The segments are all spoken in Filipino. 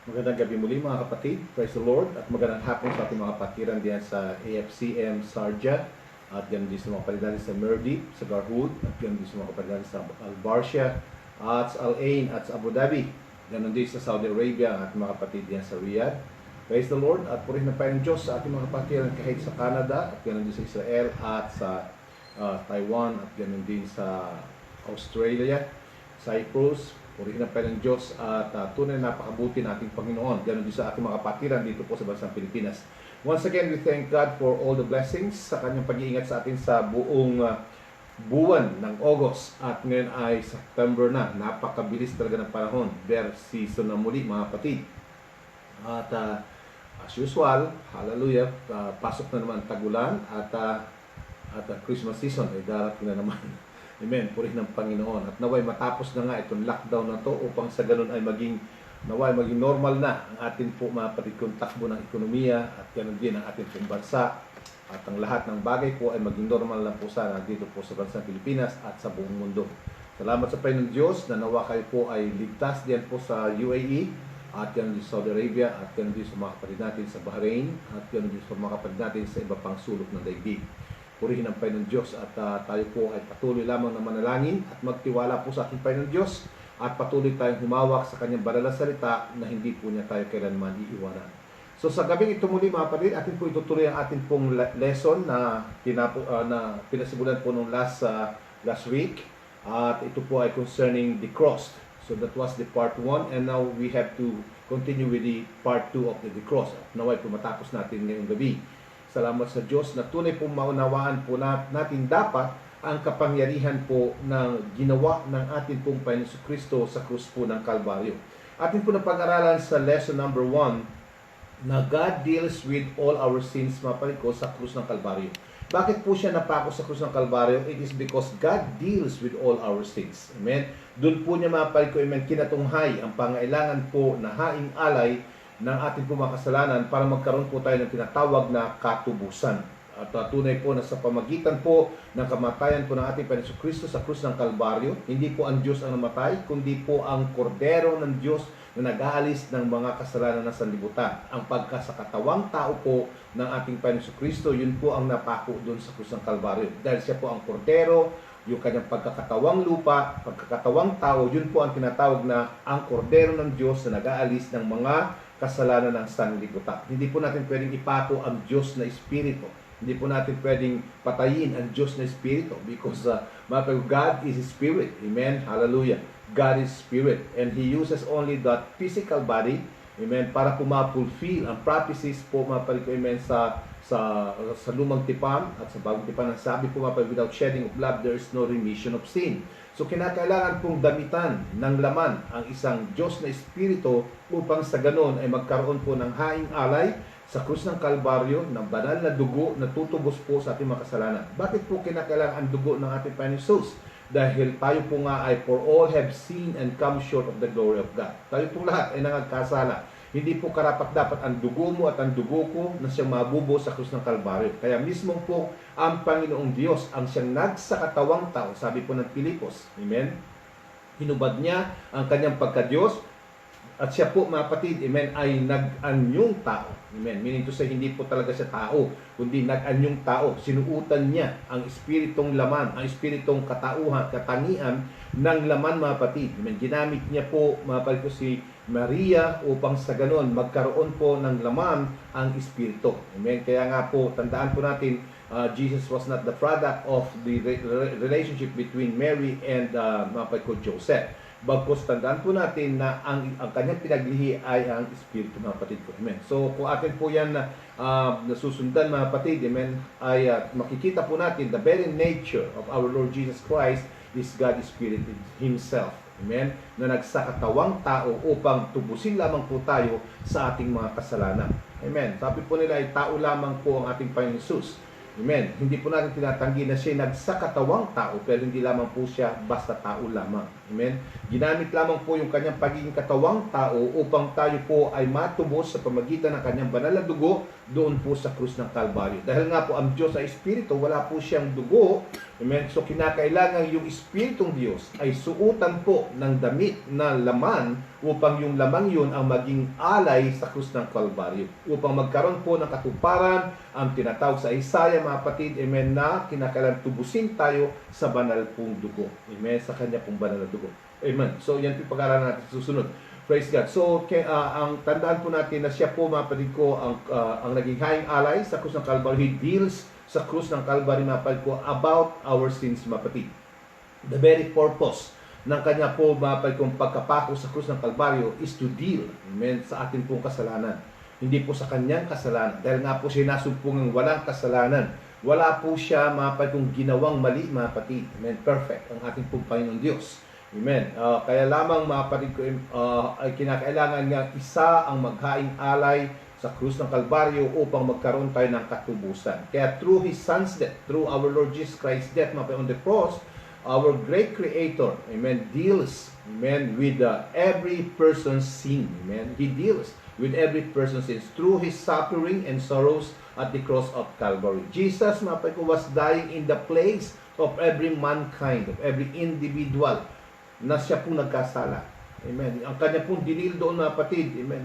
Magandang gabi muli mga kapatid. Praise the Lord. At magandang hapon sa ating mga kapatiran diyan sa AFCM Sarja. At yan din sa mga kapatid natin sa Merdi, sa Garhoud. At yan din sa mga kapatid natin sa Al-Barsha, at sa Al-Ain, at sa Abu Dhabi. Ganon din sa Saudi Arabia at mga kapatid diyan sa Riyadh. Praise the Lord. At purihin na pa ng Diyos sa ating mga kapatiran kahit sa Canada, at ganon din sa Israel, at sa Taiwan, at ganon din sa Australia, Cyprus. Purihin ang ng Diyos at tunay na napakabuti ng ating Panginoon. Ganon din sa ating mga kapatiran dito po sa bansang Pilipinas. Once again, we thank God for all the blessings sa kanyang pag-iingat sa atin sa buong buwan ng August. At ngayon ay September na. Napakabilis talaga ng panahon. Bear season na muli mga kapatid. At as usual, hallelujah, pasok na naman tagulan at Christmas season ay darating na naman. Amen. Purihin ng Panginoon. At naway matapos na nga itong lockdown na to upang sa ganun ay maging normal na ang atin po mga kapatid kung takbo ng ekonomiya at ganun din ang ating pong bansa. At ang lahat ng bagay po ay maging normal lang po sana dito po sa bansang Pilipinas at sa buong mundo. Salamat sa Panginoon Diyos na nawa kayo po ay ligtas diyan po sa UAE at ganun din sa Saudi Arabia at ganun din sa mga kapatid natin sa Bahrain at ganun din sa mga kapatid natin sa iba pang sulok ng daigdig. Purihin ang Panginoon Diyos at tayo po ay patuloy lamang na manalangin at magtiwala po sa ating Panginoon Diyos at patuloy tayong humawak sa kanyang banal na salita na hindi po niya tayo kailanman iiwanan. So sa gabing ito muli mga kapatid, atin po itutuloy ang ating pong lesson na pinasimulan po nung last week at ito po ay concerning the cross. So that was the part 1 and now we have to continue with the part 2 of the cross. Naway po matapos natin ngayong gabi. Salamat sa Diyos na tunay pong maunawaan po natin dapat ang kapangyarihan po ng ginawa ng ating pong Panginoon Kristo sa krus po ng Kalbaryo. Atin po na pag-aralan sa lesson number 1 na God deals with all our sins mga ko sa krus ng Kalbaryo. Bakit po siya napako sa krus ng Kalbaryo? It is because God deals with all our sins. Amen? Doon po niya mga ko, amen, kinatunghay ang pangailangan po na haing alay ng ating pumakasalanan para magkaroon po tayo ng tinatawag na katubusan. At tunay po na sa pamagitan po ng kamatayan po ng ating Panginoon Kristo sa krus ng Kalbaryo, hindi po ang Diyos ang namatay, kundi po ang kordero ng Diyos na nag-aalis ng mga kasalanan ng sanlibutan. Ang pagkasakatawang tao po ng ating Panginoon Kristo, yun po ang napako doon sa krus ng Kalbaryo. Dahil siya po ang kordero, yung kanyang pagkakatawang lupa, pagkakatawang tao, yun po ang tinatawag na ang kordero ng Diyos na nag-aalis ng mga kasalanan ng sanlibutan. Hindi po natin pwedeng ipato ang Diyos na Espiritu. Hindi po natin pwedeng patayin ang Diyos na Espiritu because God is Spirit. Amen? Hallelujah. God is Spirit. And He uses only that physical body, amen, para po ma-fulfill ang prophecies po, amen, sa lumang tipan at sa bagong tipan. Ang sabi po, without shedding of blood, there is no remission of sin. So kinakailangan pong damitan ng laman ang isang Diyos na Espiritu upang sa ganon ay magkaroon po ng haing alay sa krus ng Kalbaryo ng banal na dugo na tutubos po sa ating mga kasalanan. Bakit po kinakailangan ang dugo ng ating Panginoon Jesus? Dahil tayo po nga ay for all have sinned and come short of the glory of God. Tayo po lahat ay nangagkasala. Hindi po karapat-dapat ang dugo mo at ang dugo ko na siyang mabubo sa krus ng Kalbaryo. Kaya mismo po ang Panginoong Diyos ang siyang nagsakatawang tao, sabi po ng Pilipos. Amen? Hinubad niya ang kanyang pagka-Diyos at siya po mga kapatid, amen, ay nag-anyong tao. Amen? Meaning to say, hindi po talaga siya tao, kundi nag-anyong tao. Sinuutan niya ang espiritong laman, ang espiritong katauhan, katangian ng laman mga kapatid. Amen? Ginamit niya po mga kapatid po si Maria upang sa ganon magkaroon po ng laman ang espiritu. Amen? Kaya nga po, tandaan po natin, Jesus was not the product of the relationship between Mary and mga kapatid ko Joseph. Bagkus tandaan po natin na ang kanyang pinaglihi ay ang Espiritu mga kapatid ko. Amen. So kung atin po yan nasusundan mga kapatid, amen, ay makikita po natin the very nature of our Lord Jesus Christ is God Spirit Himself. Amen. Na nagsakatawang tao upang tubusin lamang po tayo sa ating mga kasalanan. Amen. Sabi po nila ay tao lamang po ang ating Panginoon Jesus. Amen. Hindi po natin tinatanggi na siya nagsakatawang tao pero hindi lamang po siya basta tao lamang. Amen? Ginamit lamang po yung kanyang pagiging katawang tao upang tayo po ay matubos sa pamagitan ng kanyang banal na dugo doon po sa krus ng Kalbaryo. Dahil nga po ang Diyos ay Espiritu, wala po siyang dugo. Amen? So kinakailangan yung Espiritong Diyos ay suutan po ng damit na laman upang yung lamang yun ang maging alay sa krus ng Kalbaryo. Upang magkaroon po ng katuparan ang tinatawag sa Isaiah, mga kapatid, amen, na kinakailangan tubusin tayo sa banal pong dugo. Amen? Sa kanya pong banal na dugo. Amen. So, yan po pag-aralan natin susunod. Praise God. So, ang tandaan po natin na siya po, mga kapatid ko, ang naging haing alay sa krus ng Kalbaryo. He deals sa krus ng Kalbaryo, mga kapatid ko, about our sins, mga kapatid. The very purpose ng kanya po, mga kapatid kong pagkapako sa krus ng Kalbaryo is to deal, amen, sa ating pong kasalanan. Hindi po sa kanyang kasalanan. Dahil nga po siya nasumpungang walang kasalanan. Wala po siya, mga kapatid kong ginawang mali, mga kapatid. Amen. Perfect ang ating pong Panginoon Diyos. Amen. Kaya lamang, mga kapatid ko, ay kinakailangan nga isa ang maghaing alay sa krus ng Kalbaryo upang magkaroon tayo ng katubusan. Kaya through His Son's death, through our Lord Jesus Christ's death, mga kapatid, on the cross, our great Creator, amen, deals, amen, with every person's sin. Amen. He deals with every person's sins through His suffering and sorrows at the cross of Calvary. Jesus, mga kapatid ko, was dying in the place of every mankind, of every individual na siya pong nagkasala. Amen. Ang kanya pong dinil doon, mga kapatid, amen,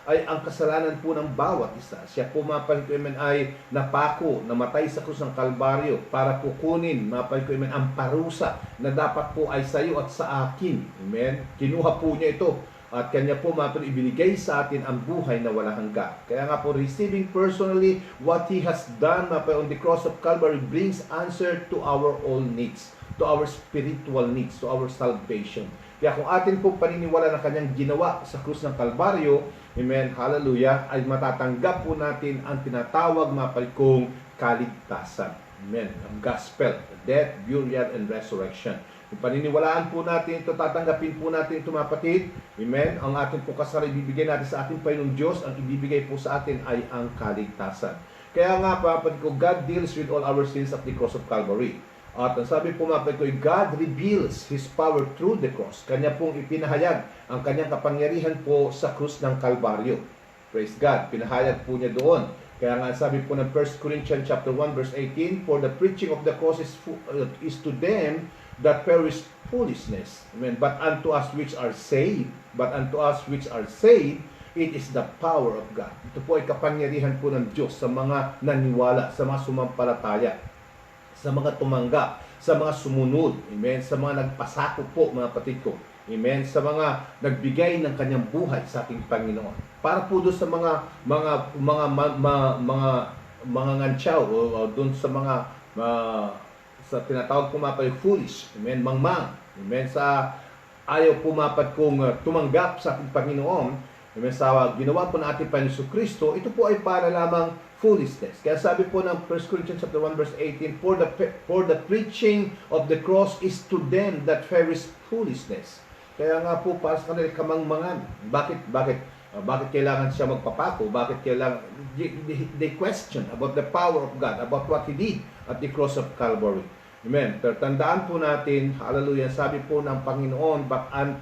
ay ang kasalanan po ng bawat isa. Siya po, mga kapatid, amen, ay napako, namatay sa krus ng Kalbaryo para kukunin, mga kapatid, amen, ang parusa na dapat po ay sa iyo at sa akin. Amen. Kinuha po niya ito at kanya po, mga kapatid, ibinigay sa atin ang buhay na walang hanggan. Kaya nga po, receiving personally what He has done, mga kapatid, on the cross of Calvary brings answer to our all needs, to our spiritual needs, to our salvation. Kaya kung atin po paniniwala na kanyang ginawa sa krus ng Kalbaryo, amen, hallelujah, ay matatanggap po natin ang tinatawag, mga kapatid kong, kaligtasan. Amen. Ang gospel, death, burial, and resurrection. Kung paniniwalaan po natin ito, tatanggapin po natin ito, mga kapatid, amen, ang ating po kasal ibibigay natin sa ating Panginoong Diyos, ang ibibigay po sa atin ay ang kaligtasan. Kaya nga, mga kapatid ko, God deals with all our sins at the cross of Calvary. At ang sabi po, mga kapatid ko, God reveals His power through the cross. Kanya pong ipinahayag ang kanyang kapangyarihan po sa krus ng Kalbaryo. Praise God, pinahayag po niya doon. Kaya nga sabi po ng 1 Corinthians chapter 1 verse 18, for the preaching of the cross is to them that perish foolishness. Amen. But unto us which are saved, it is the power of God. Ito po ay kapangyarihan po ng Diyos sa mga naniwala, sa mga sumampalataya, sa mga tumanggap, sa mga sumunod, amen, sa mga nagpasako po, mga kapatid ko, amen, sa mga nagbigay ng kanyang buhay sa ating Panginoon. Para po doon sa mga ngantsaw, o doon sa mga sa tinatawag po, mga kapatid, foolish, amen, mangmang, amen, sa ayaw po, mga kapatid kong tumanggap sa ating Panginoon, amen, sa ginawa po ng ating Panginoon Kristo, ito po ay para lamang foolishness. Kaya sabi po ng 1 Corinthians chapter 1 verse 18, for the preaching of the cross is to them that perish foolishness. Kaya nga po para sa kanila kamangmangan. Bakit kailangan siya magpapako? Bakit kailangan they question about the power of God, about what He did at the cross of Calvary. Amen. Pero tandaan po natin, hallelujah, sabi po ng Panginoon,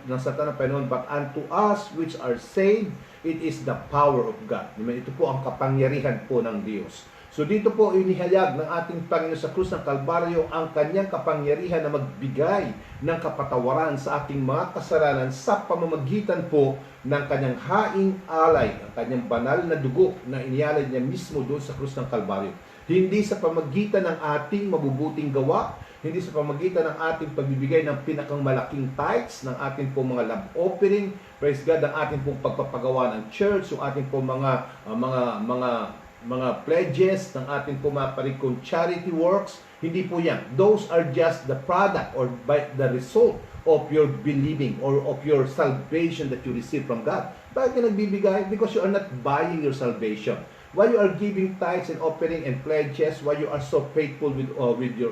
ng Satan ng Panginoon, but unto us which are saved, it is the power of God. Amen. Ito po ang kapangyarihan po ng Diyos. So dito po inihayag ng ating Panginoon sa krus ng Kalbaryo ang kanyang kapangyarihan na magbigay ng kapatawaran sa ating mga kasalanan sa pamamagitan po ng kanyang haing alay, ang kanyang banal na dugo na inialay niya mismo doon sa krus ng Kalbaryo. Hindi sa pamagitan ng ating mabubuting gawa, hindi sa pamagitan ng ating pagbibigay ng pinakang malaking tithes, ng ating pong mga love offering, praise God, ang ating pong pagpapagawa ng church, yung ating pong mga pledges, ng ating pong mga parikong charity works. Hindi po yan. Those are just the product or by the result of your believing or of your salvation that you receive from God. Bakit ka nagbibigay? Because you are not buying your salvation. Why you are giving tithes and offering and pledges, why you are so faithful with your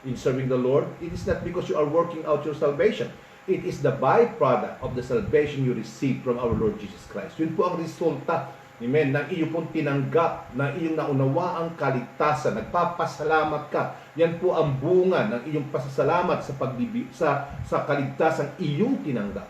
in serving the Lord, it is not because you are working out your salvation. It is the byproduct of the salvation you receive from our Lord Jesus Christ. Yun po ang resulta Amen. Nang iyo pong tinanggap, na iyong naunawa ang kaligtasan, nagpapasalamat ka. Yan po ang bunga ng iyong pasasalamat sa kaligtasan iyong tinanggap.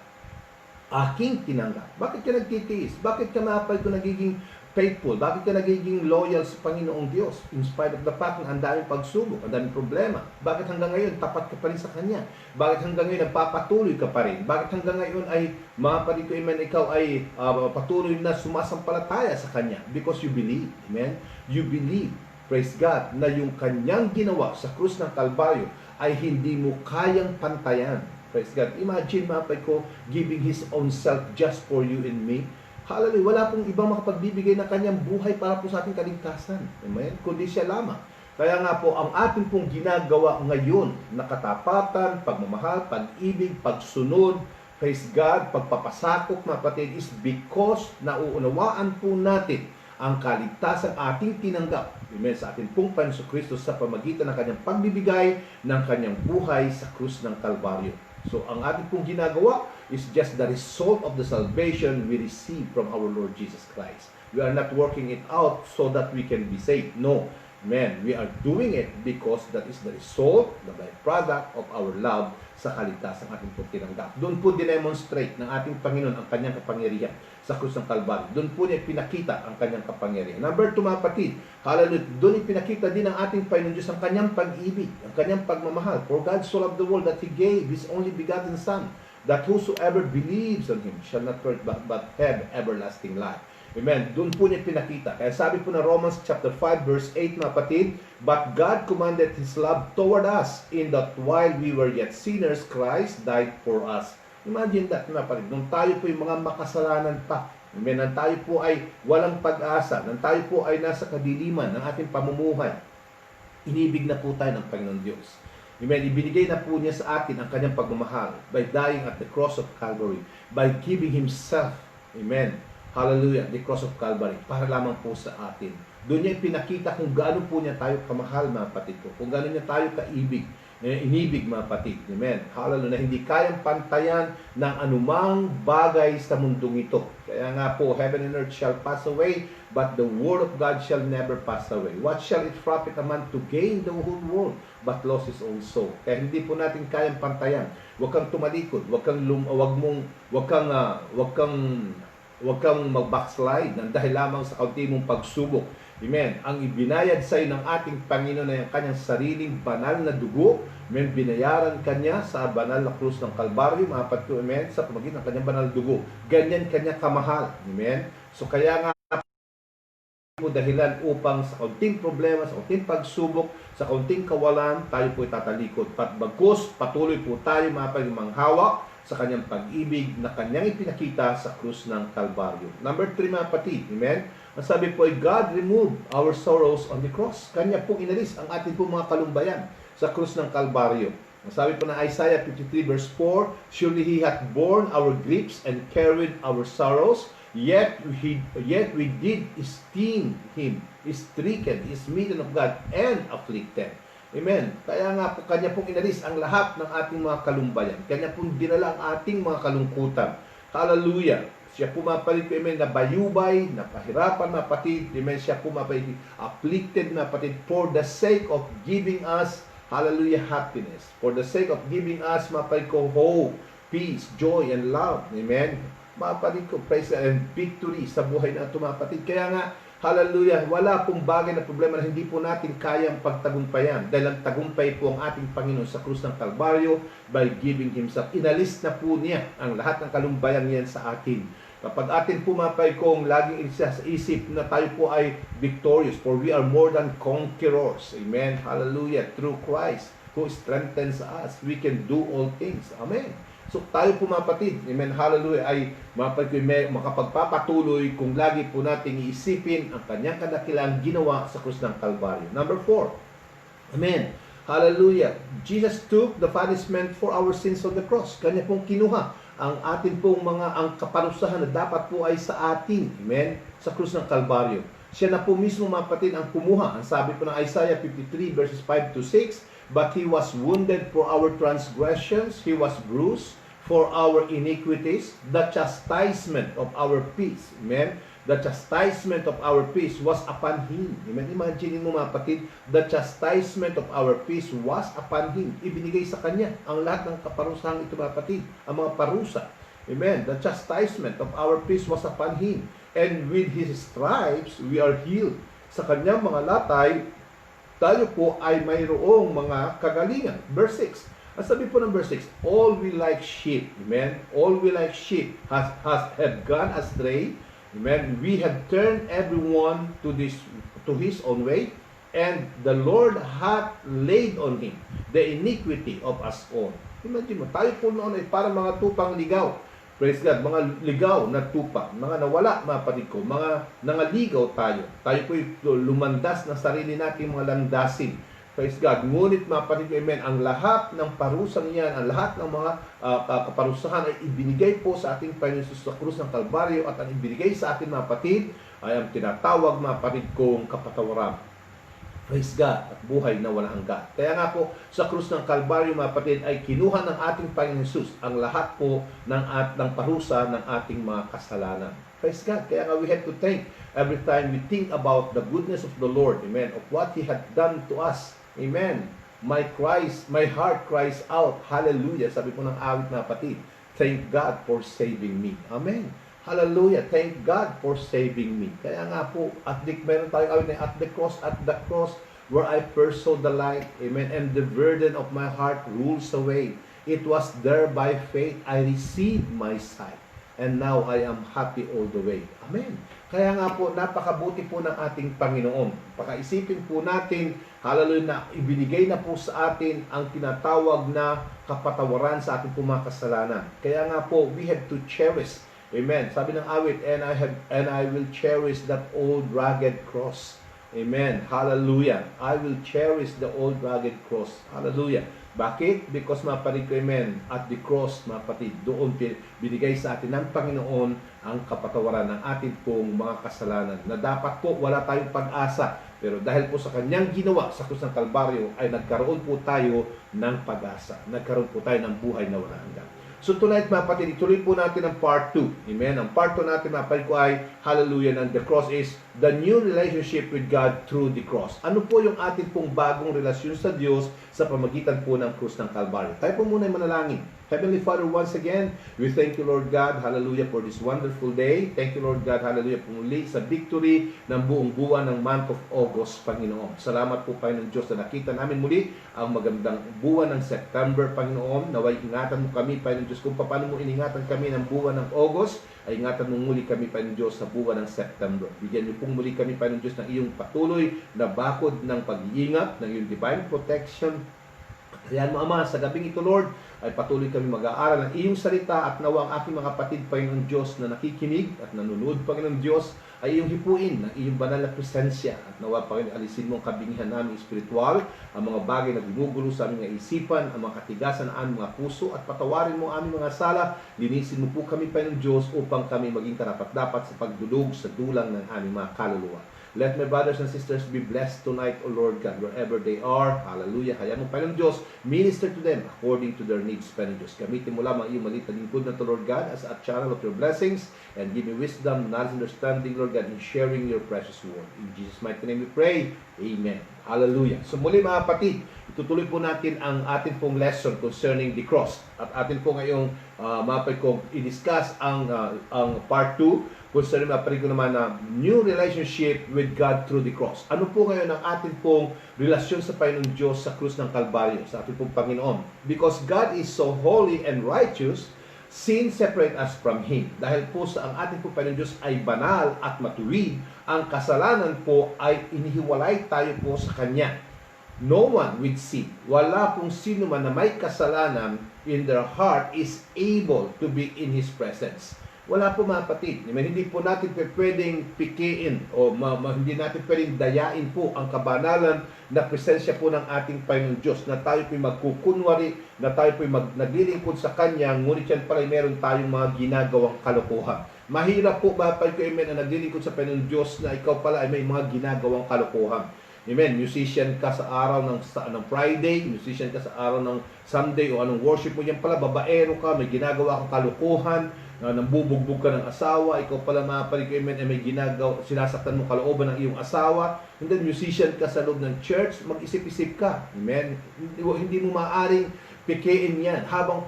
Aking tinanggap. Bakit ka nagtitiis? Bakit ka maapay ko nagiging faithful? Bakit ka nagiging loyal sa Panginoong Diyos? In spite of the fact na ang daming pagsubok, ang daming problema. Bakit hanggang ngayon tapat ka pa rin sa Kanya? Bakit hanggang ngayon nagpapatuloy ka pa rin? Bakit hanggang ngayon ay, mga kapatid ko, amen, ikaw ay patuloy na sumasampalataya sa Kanya? Because you believe, amen? You believe, praise God, na yung Kanyang ginawa sa krus ng Kalbaryo ay hindi mo kayang pantayan. Praise God. Imagine, mga kapatid ko, giving His own self just for you and me. Hallelujah. Wala pong ibang makapagbibigay ng kanyang buhay para po sa ating kaligtasan. Amen? Kundi siya lamang. Kaya nga po, ang ating pong ginagawa ngayon na katapatan, pagmamahal, pag-ibig, pagsunod, praise God, pagpapasakop, mga kapatid, is because nauunawaan po natin ang kaligtasan ating tinanggap. Amen? Sa ating pong Panginoon Kristo sa pamagitan ng kanyang pagbibigay ng kanyang buhay sa krus ng Kalbaryo. So, ang ating pong ginagawa is just the result of the salvation we receive from our Lord Jesus Christ. We are not working it out so that we can be saved. No. Amen. We are doing it because that is the result, the byproduct of our love sa kaligtasan ating pong tinanggap. Doon po dinemonstrate ng ating Panginoon ang kanyang kapangyarihan sa krus ng Kalbaryo. Doon po niya pinakita ang kanyang kapangyarihan. Number 2, mga kapatid, hallelujah, doon ipinakita din ng ating Panginoon Diyos ang kanyang pag-ibig, ang kanyang pagmamahal. For God so loved the world that He gave His only begotten Son, that whosoever believes on Him shall not perish but have everlasting life. Amen. Doon po niya pinakita. Kaya sabi po na Romans chapter 5 verse 8, mga kapatid, but God commanded His love toward us in that while we were yet sinners, Christ died for us. Imagine that, mga kapatid. Nung tayo po yung mga makasalanan pa, amen, nang tayo po ay walang pag-asa, nang tayo po ay nasa kadiliman ng ating pamumuhay, inibig na po tayo ng Panginoon Diyos. Amen. Ibinigay na po niya sa atin ang kanyang pagmamahal by dying at the cross of Calvary, by giving Himself, amen, hallelujah, the cross of Calvary, para lamang po sa atin. Doon niya pinakita kung gaano po niya tayo kamahal, mga kapatid ko, kung gaano niya tayo kaibig, inibig, mga kapatid. Amen. Hallelujah, na hindi kayang pantayan ng anumang bagay sa mundong ito. Kaya nga po, heaven and earth shall pass away, but the word of God shall never pass away. What shall it profit a man to gain the whole world, but lose his own soul? Kaya hindi po natin kayang pantayan. Huwag kang tumalikod, huwag kang mag-backslide ng dahil lamang sa kaunti mong pagsubok. Amen. Ang ibinayad sa iyo ng ating Panginoon ay ang kanyang sariling banal na dugo. Amen. Binayaran kanya sa banal na krus ng Kalbaryo, mga kapatid ko, amen, sa pamamagitan ng kanyang banal na dugo. Ganyan kanya kamahal. Amen. So kaya nga po dahilan upang sa kaunting problema, sa kaunting pagsubok, sa kaunting kawalan, tayo po itatalikod. Bagkus, patuloy po tayo, mga kapatid, manghawak sa kanyang pag-ibig na kanyang ipinakita sa krus ng Kalbaryo. Number 3, mga kapatid, amen. Ang sabi po ay God removed our sorrows on the cross. Kanya pong inalis ang ating pong mga kalumbayan sa krus ng Kalbaryo. Ang sabi po na Isaiah 53 verse 4, surely He hath borne our griefs and carried our sorrows, yet we did esteem Him, stricken, smitten of God, and afflicted. Amen. Kaya nga po, kanya pong inalis ang lahat ng ating mga kalumbayan. Kanya pong dinala ang ating mga kalungkutan. Hallelujah. Siya pumapalit ko, amen, na bayubay, na pahirapan, na patid, amen, siya pumapalit, afflicted, na patid, for the sake of giving us, hallelujah, happiness. For the sake of giving us, mapalit ko, hope, peace, joy, and love. Amen. Mapalit ko, praise and victory sa buhay na ito, mga kapatid. Kaya nga, hallelujah, wala pong bagay na problema na hindi po natin kayang pagtagumpayan. Dahil ang tagumpay po ang ating Panginoon sa krus ng Kalbaryo by giving Himself. Inalis na po niya ang lahat ng kalumbayan niyan sa atin. Kapag atin pumapay kong laging isa sa isip na tayo po ay victorious, for we are more than conquerors. Amen. Hallelujah. Through Christ who strengthens us, we can do all things. Amen. So tayo po, mga kapatid, amen, hallelujah, ay makapagpapatuloy kung lagi po nating iisipin ang kanyang kadakilang ginawa sa krus ng Kalbaryo. Number 4, amen, hallelujah, Jesus took the punishment for our sins on the cross. Kanya pong kinuha ang atin pong ang kaparusahan na dapat po ay sa atin, amen, sa krus ng Kalbaryo. Siya na po mismo, mga kapatid, ang kumuha. Ang sabi po ng Isaiah 53 verses 5 to 6, but He was wounded for our transgressions, He was bruised for our iniquities, the chastisement of our peace, amen, The chastisement of our peace was upon Him. Amen. Imagine mo mga kapatid, the chastisement of our peace was upon Him. Ibinigay sa Kanya ang lahat ng kaparusahang ito mga kapatid, ang mga parusa. Amen. The chastisement of our peace was upon Him. And with His stripes, we are healed. Sa Kanyang mga latay, tayo po ay mayroong mga kagalingan. Verse 6. Ang sabi po ng verse 6, all we like sheep, amen, all we like sheep have gone astray, amen, we have turned everyone to his own way, and the Lord hath laid on him the iniquity of us all. Imagine mo, tayo po noon ay parang mga tupang ligaw. Praise God, mga ligaw na tupa, mga nawala, mga kapatid ko, mga nangaligaw tayo. Tayo po lumandas na sarili natin mga landasin. Praise God. Ngunit mga kapatid ko, amen, ang lahat ng parusang yan, ang lahat ng mga kaparusahan ay ibinigay po sa ating Panginoon Jesus sa krus ng Kalbaryo, at ang ibinigay sa ating mga kapatid ay ang tinatawag mga kapatid kong kapatawaran. Praise God, at buhay na walang hanggan. Kaya nga po, sa krus ng Kalbaryo mga kapatid ay kinuha ng ating Panginoon Jesus ang lahat po ng parusa ng ating mga kasalanan. Praise God. Kaya nga we have to think every time we think about the goodness of the Lord, amen, of what He had done to us. Amen. My heart cries out, hallelujah. Sabi po ng awit na kapatid, thank God for saving me. Amen. Hallelujah. Thank God for saving me. Kaya nga po, meron tayong awit na at the cross where I first saw the light, amen, and the burden of my heart rolls away. It was there by faith I received my sight, and now I am happy all the way. Amen. Kaya nga po, napakabuti po ng ating Panginoon. Pakaisipin po natin, hallelujah, na ibinigay na po sa atin ang tinatawag na kapatawaran sa ating mga kasalanan. Kaya nga po, we have to cherish. Amen. Sabi ng awit, and I will cherish that old rugged cross. Amen. Hallelujah. I will cherish the old rugged cross. Hallelujah. Bakit? Because mga kapatid ko, amen, at the cross, mga kapatid, doon binigay sa atin ng Panginoon ang kapatawaran ng ating pong mga kasalanan. Na dapat po wala tayong pag-asa. Pero dahil po sa Kanyang ginawa sa krus ng Kalbaryo, ay nagkaroon po tayo ng pag-asa. Nagkaroon po tayo ng buhay na walang hanggan. So tonight mga kapatid, ituloy po natin ang part 2. Amen. Ang part 2 natin mga kapatid ko ay, hallelujah, ng the cross is the new relationship with God through the cross. Ano po yung ating pong bagong relasyon sa Diyos sa pamagitan po ng krus ng Kalbaryo? Tayo po muna ay manalangin. Heavenly Father, once again, we thank you, Lord God, hallelujah, for this wonderful day. Thank you, Lord God, hallelujah, muli sa victory ng buong buwan ng month of August, Panginoon. Salamat po, Panginoon Diyos, na nakita namin muli ang magandang buwan ng September, Panginoon. Naway ingatan mo kami, Panginoon Diyos, kung paano mo iningatan kami ng buwan ng August, ay ingatan mo muli kami, Panginoon Diyos, sa buwan ng September. Bigyan niyo pong muli kami, Panginoon Diyos, ng iyong patuloy na bakod ng pag-iingat, ng iyong divine protection. Kaya mo, Ama, sa gabing ito, Lord, ay patuloy kami mag-aaral ng iyong salita, at nawa ang aking mga kapatid, Panginoon Diyos, na nakikinig at nanonood, Panginoon Diyos, ay iyong hipuin ng iyong banal na presensya. At nawa, Panginoon, alisin mo ang kabingihan namin espiritual, ang mga bagay na gumugulo sa aming isipan, ang mga katigasan ng aming mga puso, at patawarin mo ang aming mga sala. Linisin mo po kami, Panginoon Diyos, upang kami maging karapat-dapat sa pagdulog sa dulang ng aming mga kaluluwa. Let my brothers and sisters be blessed tonight, O Lord God, wherever they are. Hallelujah. Kaya mo, Panginoon Diyos, minister to them according to their needs, Panginoon Diyos. Gamitin mo lamang iyong maliit na lingkod na to, Lord God, as a channel of your blessings, and give me wisdom, knowledge, understanding, Lord God, in sharing your precious word. In Jesus' mighty name we pray. Amen. Hallelujah. So muli mga kapatid, itutuloy po natin ang ating pong lesson concerning the cross. At atin po ngayong mga kapatid kong i-discuss ang part 2 concerning mga kapatid ko naman na new relationship with God through the cross. Ano po ngayon ang ating pong relasyon sa Panginoon Diyos sa krus ng Kalbaryo, sa ating pong Panginoon? Because God is so holy and righteous, sin separate us from Him. Dahil po sa ang ating pong Panginoon Diyos ay banal at matuwid, ang kasalanan po ay inihiwalay tayo po sa Kanya. No one with sin, wala pong sino man na may kasalanan in their heart is able to be in His presence. Wala po mga kapatid. Hindi po natin pwedeng pikiin o hindi natin pwedeng dayain po ang kabanalan na presensya po ng ating Panginoon Diyos, na tayo po'y magkukunwari, na tayo po'y naglilingkod sa Kanya, ngunit yan pala meron tayong mga ginagawang kalokohan. Mahirap po ba ko, amen, na naglilingkod sa Panginoon Diyos na ikaw pala ay may mga ginagawang kalokohan. Amen. Musician ka sa araw ng Friday, musician ka sa araw ng Sunday o anong worship mo, yan pala babaero ka, may ginagawa kang kalukuhan. nambubugbog ka ng asawa, ikaw pala mga kapatid ko, amen, ay may ginagawa, sinasaktan mo kalooban ng iyong asawa, and then musician ka sa loob ng church, mag-isip-isip ka, amen. Hindi mo maaaring pikein yan habang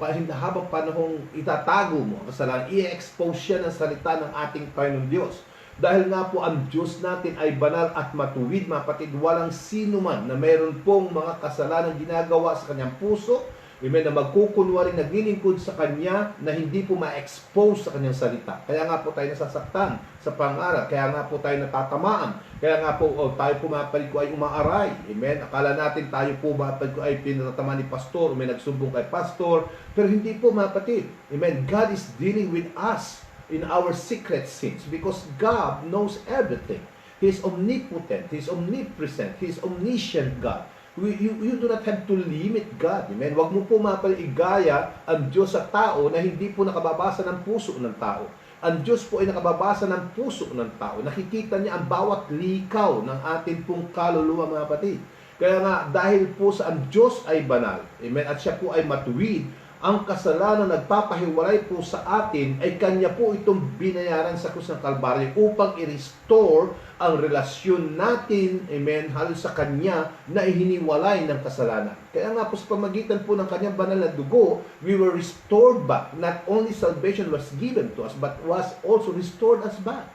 panahong itatago mo ang kasalanan, i-expose siya ng salita ng ating Panginoon Diyos. Dahil nga po ang Diyos natin ay banal at matuwid, mga kapatid, walang sino man na mayroon pong mga kasalanan ginagawa sa kanyang puso, amen, na magkukunwaring naglilingkod sa Kanya na hindi po ma-expose sa Kanyang salita. Kaya nga po tayo nasasaktan sa pangaral, kaya nga po tayo natatamaan, kaya nga po tayo po mga kapatid ko ay umaaray. Amen. Akala natin tayo po mga kapatid ko ay pinatatamaan ni pastor, may nagsumbong kay pastor, pero hindi po mga kapatid. Amen. God is dealing with us in our secret sins because God knows everything. He is omnipotent, He is omnipresent, He is omniscient God. You do not have to limit God. Amen? Huwag mo po igaya ang Diyos sa tao na hindi po nakababasa ng puso ng tao. Ang Diyos po ay nakababasa ng puso ng tao. Nakikita niya ang bawat likaw ng ating pong kaluluwa, mga kapatid. Kaya nga, dahil po sa ang Diyos ay banal, amen, at siya po ay matuwid, ang kasalanan nagpapahiwalay po sa atin ay Kanya po itong binayaran sa krus ng Kalbaryo upang i-restore ang relasyon natin, amen, halos sa Kanya na ihiniwalay ng kasalanan. Kaya nga po sa pamagitan po ng Kanyang banal na dugo, we were restored back. Not only salvation was given to us, but was also restored us back.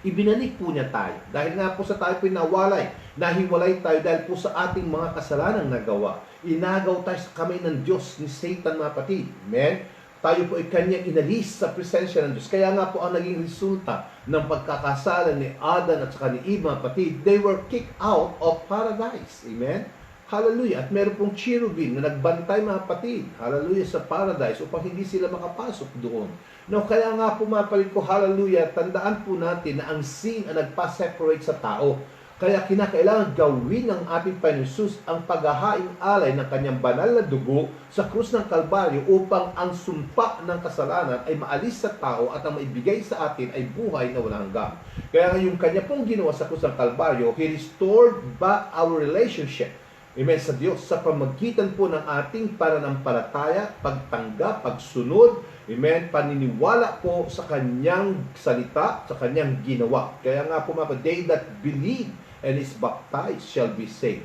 Ibinalik po niya tayo. Dahil nga po sa tayo pinawalay, nahiwalay tayo dahil po sa ating mga kasalanang nagawa. Inagaw tayo sa kamay ng Diyos ni Satan, mga kapatid. Amen? Tayo po ay Kanyang inalis sa presensya ng Diyos. Kaya nga po ang naging resulta ng pagkakasala ni Adan at saka ni Eve, mga kapatid, they were kicked out of paradise. Amen? Hallelujah. At meron pong cherubim na nagbantay, mga kapatid, hallelujah, sa paradise upang hindi sila makapasok doon. No, kaya nga po, mga kapatid ko, hallelujah, tandaan po natin na ang sin ang nagpa-separate sa tao. Kaya kinakailangan gawin ng ating Panginoon Jesus ang paghahaing alay ng Kanyang banal na dugo sa krus ng Kalbaryo upang ang sumpa ng kasalanan ay maalis sa tao at ang maibigay sa atin ay buhay na walang hanggan. Kaya yung Kanya pong ginawa sa krus ng Kalbaryo, He restored back our relationship, amen, sa Diyos sa pamagitan po ng ating pananampalataya, pagtanggap, pagsunod, amen, paniniwala po sa Kanyang salita, sa Kanyang ginawa. Kaya nga po, mga they that believe and is baptized shall be saved.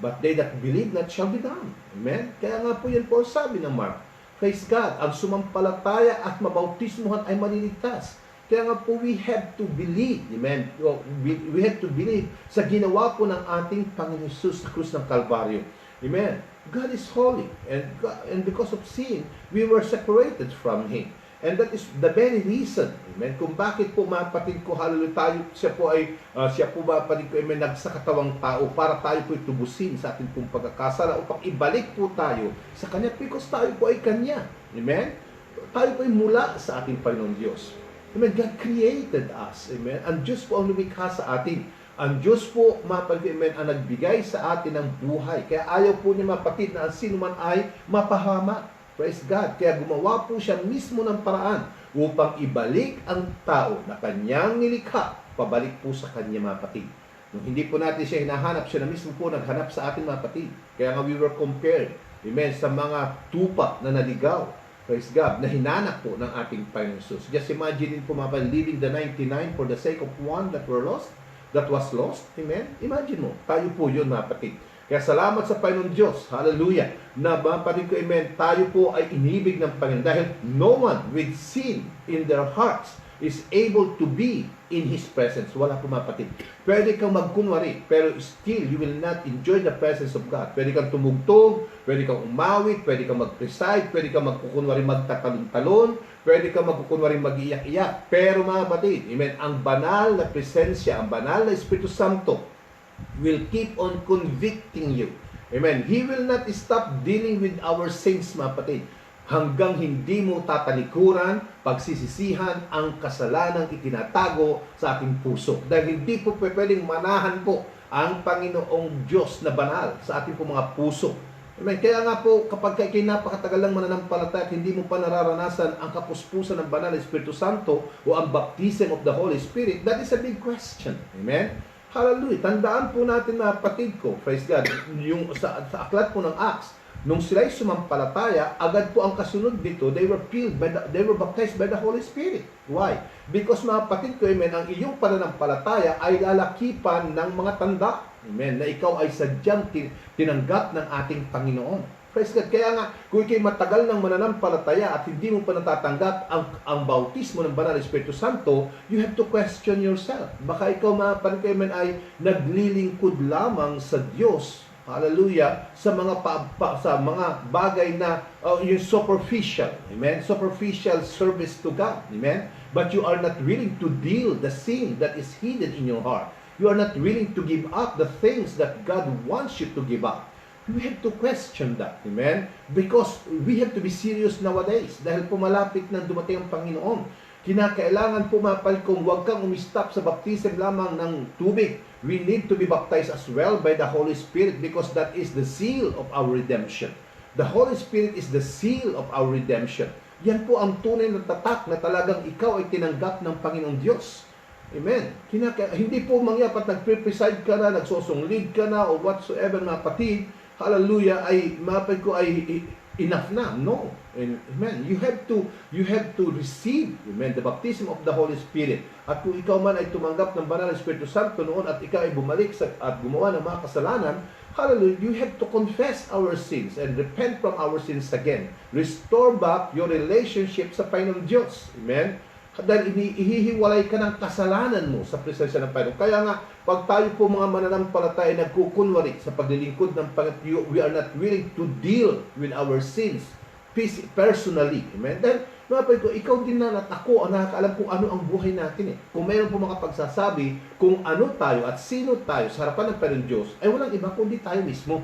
But they that believe not shall be damned. Amen? Kaya nga po yan po sabi ng Mark. Praise God, ang sumampalataya at mabautismuhan ay maliligtas. Kaya nga po we have to believe, amen? We have to believe sa ginawa po ng ating Panginoon Jesus sa krus ng Kalbaryo. Amen? God is holy, and because of sin, we were separated from Him. And that is the very reason, amen, kung bakit po, mga kapatid ko, hallelujah, siya po, mga kapatid ko, amen, nagsakatawang tao para tayo po itubusin sa ating pong pagkakasala upang ibalik po tayo sa Kanya because tayo po ay Kanya. Amen? Tayo po ay mula sa ating Panginoon Diyos. Amen? God created us. Amen? Ang Diyos po ang lumikha sa atin. Ang Diyos po, mga kapatid, amen, ang nagbigay sa atin ng buhay. Kaya ayaw po niya, mga kapatid, na ang sino man ay mapahamak. Praise God. Kaya gumawa po siya mismo ng paraan upang ibalik ang tao na Kanyang nilikha, pabalik po sa Kanya, mga kapatid. Nung hindi po natin siya hinahanap, siya na mismo po naghanap sa atin, mga kapatid. Kaya nga we were compared, amen, sa mga tupa na naligaw. Praise God, na hinanap po ng ating Panginoon Jesus. Just imagine po, mga kapatid, leaving the 99 for the sake of one that was lost. Amen? Imagine mo, tayo po yun, mga kapatid. Kaya salamat sa Panginoon Diyos, hallelujah, na mga kapatid ko, amen, tayo po ay inibig ng Panginoon dahil no one with sin in their hearts is able to be in His presence. Wala po, mga kapatid. Pwede kang magkunwari, pero still you will not enjoy the presence of God. Pwede kang tumugtog, pwede kang umawit, pwede kang mag-recite, pwede kang magkukunwari magtatalon-talon, pwede kang magkukunwari mag-iyak-iyak. Pero, mga kapatid, amen, ang banal na presensya, ang banal na Espiritu Santo will keep on convicting you. Amen. He will not stop dealing with our sins, mga kapatid, hanggang hindi mo tatalikuran, pagsisisihan ang kasalanang itinatago sa ating puso. Dahil hindi po pwedeng manahan po ang Panginoong Diyos na banal sa ating po mga puso. Amen. Kaya nga po, kapag kayo napakatagal lang mananampalataya at hindi mo pa nararanasan ang kapuspusan ng banal na Espiritu Santo o ang baptism of the Holy Spirit, that is a big question. Amen. Hallelujah. Tandaan po natin, mga kapatid ko, praise God, yung sa aklat po ng Acts, nung sila'y sumampalataya, agad po ang kasunod dito, they were baptized by the Holy Spirit. Why? Because mga kapatid ko, amen, ang iyong pananampalataya ay lalakipan ng mga tanda. Amen, na ikaw ay sadyang tinanggap ng ating Panginoon. Praise God. Kaya nga, kung ikay matagal ng mananampalataya at hindi mo pa natatanggap ang bautismo ng Banal na Espiritu Santo, you have to question yourself. Baka ikaw mga kapatid ko, amen, ay naglilingkod lamang sa Diyos, hallelujah, sa mga bagay na yung superficial, amen, superficial service to God, amen, but you are not willing to deal the sin that is hidden in your heart. You are not willing to give up the things that God wants you to give up. We have to question that, amen, because we have to be serious nowadays dahil pumalapit na dumating ang Panginoon. Kinakailangan po kung huwag kang umistap sa baptism lamang ng tubig. We need to be baptized as well by the Holy Spirit because that is the seal of our redemption. The Holy Spirit is the seal of our redemption. Yan po ang tunay na tatak na talagang ikaw ay tinanggap ng Panginoong Diyos. Amen. Hindi po mangyapat nagpe-preside ka na, nagsosunglid ka na, o whatsoever mga kapatid, hallelujah, ay mapag ko ay enough na. No. Amen. You have to receive, amen, the baptism of the Holy Spirit. At kung ikaw man ay tumanggap ng Banal na Espiritu Santo noon at ikaw ay bumalik at gumawa ng mga kasalanan, hallelujah, you have to confess our sins and repent from our sins again. Restore back your relationship sa Panginoong Diyos. Amen. Dahil ihihiwalay ka ng kasalanan mo sa presensya ng Panginoon. Kaya nga, pag tayo po mga mananampalataya nagkukunwari sa paglilingkod ng Panginoon, we are not willing to deal with our sins personally. Amen? Dahil, mga ko, ikaw din na at ako ang nakakaalam kung ano ang buhay natin. Kung mayroon po mga pagsasabi kung ano tayo at sino tayo sa harapan ng Panginoon Diyos, ay walang iba kundi tayo mismo.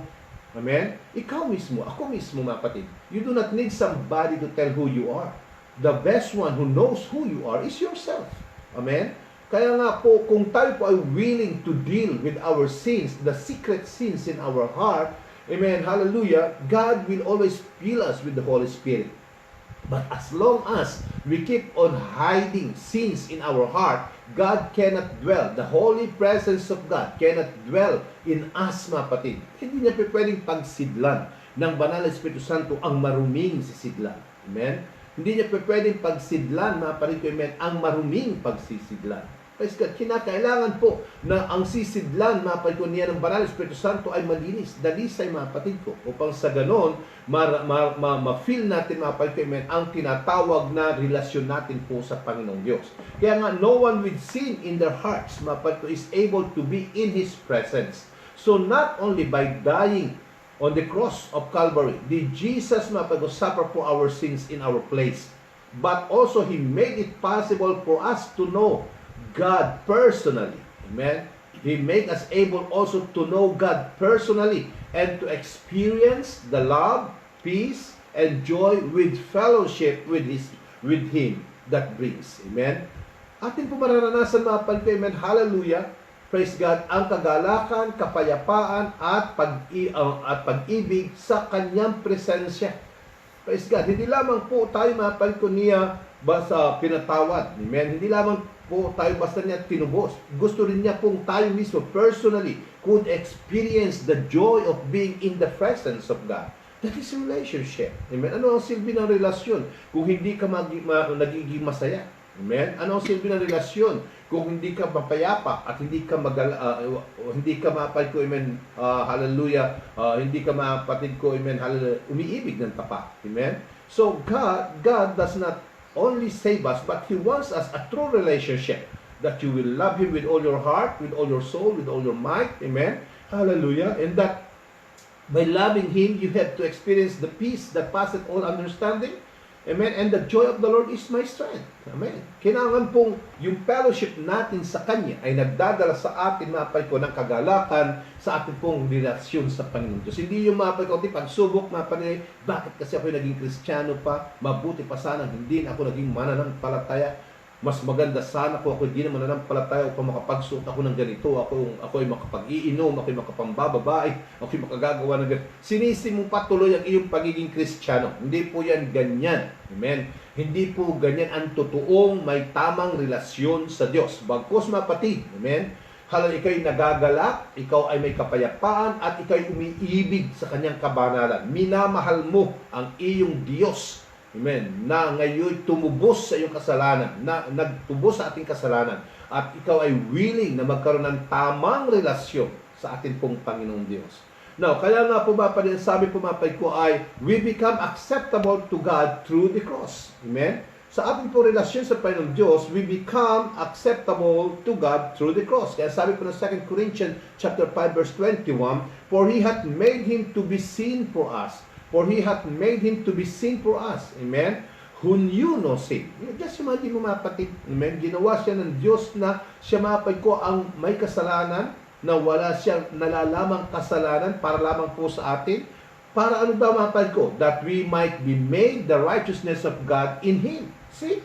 Amen? Ikaw mismo, ako mismo mga kapatid. You do not need somebody to tell who you are. The best one who knows who you are is yourself. Amen? Kaya nga po, kung tayo po ay willing to deal with our sins, the secret sins in our heart, amen, hallelujah, God will always fill us with the Holy Spirit. But as long as we keep on hiding sins in our heart, God cannot dwell. The holy presence of God cannot dwell in us, mga kapatid. Hindi niya pwedeng pagsidlan ng Banal na Espiritu Santo ang maruming sisidlan. Amen? Hindi niya pwedeng pagsidlan, mga kapatid ko, amen, ang maruming pagsisidlan. Praise God. Kinakailangan po na ang sisidlan, mga kapatid ko, niya ng Banal na Espiritu Santo ay malinis, dalisay, mga kapatid ko, upang sa ganon, ma-feel natin, mga kapatid ko, amen, ang tinatawag na relasyon natin po sa Panginoong Diyos. Kaya nga, no one with sin in their hearts, mga kapatid ko, is able to be in His presence. So, not only by dying on the cross of Calvary, did Jesus suffer for our sins in our place, but also He made it possible for us to know God personally. Amen? He made us able also to know God personally and to experience the love, peace, and joy with fellowship with Him that brings. Amen? Atin po mararanasan mga kapatid, amen, hallelujah, praise God, ang kagalakan, kapayapaan, at pag-ibig sa Kanyang presensya. Praise God. Hindi lamang po tayo mapal ko niya basta pinatawad. Amen. Hindi lamang po tayo basta niya tinubos. Gusto rin niya pong tayo mismo personally could experience the joy of being in the presence of God. That is relationship. Amen. Ano ang silbi ng relasyon kung hindi ka nagiging masaya? Amen. Ano ang silbi ng relasyon kung hindi ka mapayapa at hindi ka hindi ka mapatid ko, amen, hallelujah, hindi ka mapatid ko, amen, hallelujah, umiibig ng tapat. Amen. So God does not only save us, but He wants us a true relationship, that you will love Him with all your heart, with all your soul, with all your might. Amen. Hallelujah. And that by loving Him, you have to experience the peace that passeth all understanding. Amen. And the joy of the Lord is my strength. Amen. Kailangan pong yung fellowship natin sa Kanya ay nagdadala sa atin, mapay ko, ng kagalakan sa ating pong relasyon sa Panginoon Diyos. Hindi yung mapay ko, pagsubok, mapay, bakit kasi ako naging Kristiyano pa? Mabuti pa sana hindi na ako naging mananampalataya. Mas maganda sana kung ako hindi na mananampalataya upang makapagsuot ako ng ganito. Ako ay makapag-iinom, ako ay makapambababae, ako ay makagagawa ng ganito. Sinisi mo patuloy ang iyong pagiging Kristiyano. Hindi po yan ganyan. Amen. Hindi po ganyan ang totoong may tamang relasyon sa Diyos. Bagkus mapatid. Amen. Hala, ikaw'y nagagalak, ikaw ay may kapayapaan, at ikaw'y umiibig sa kanyang kabanalan. Minamahal mo ang iyong Diyos. Amen. Na ngayon tumubos sa iyong kasalanan, na nagtubos sa ating kasalanan, at ikaw ay willing na magkaroon ng tamang relasyon sa ating pong Panginoong Diyos. Now, kaya nga po sabi po ko ay, we become acceptable to God through the cross. Amen? Sa ating po relasyon sa Panginoong Diyos, we become acceptable to God through the cross. Kaya sabi po ng 2 Corinthians chapter 5 verse 21, for He hath made Him to be sin for us. For He hath made Him to be sin for us. Amen? Who knew no sin. Just imagine mo mga kapatid. Amen? Ginawa siya ng Diyos na siya mga ko ang may kasalanan, na wala siyang nalalamang kasalanan para lamang po sa atin. Para ano ba mga kapatid ko? That we might be made the righteousness of God in Him. See?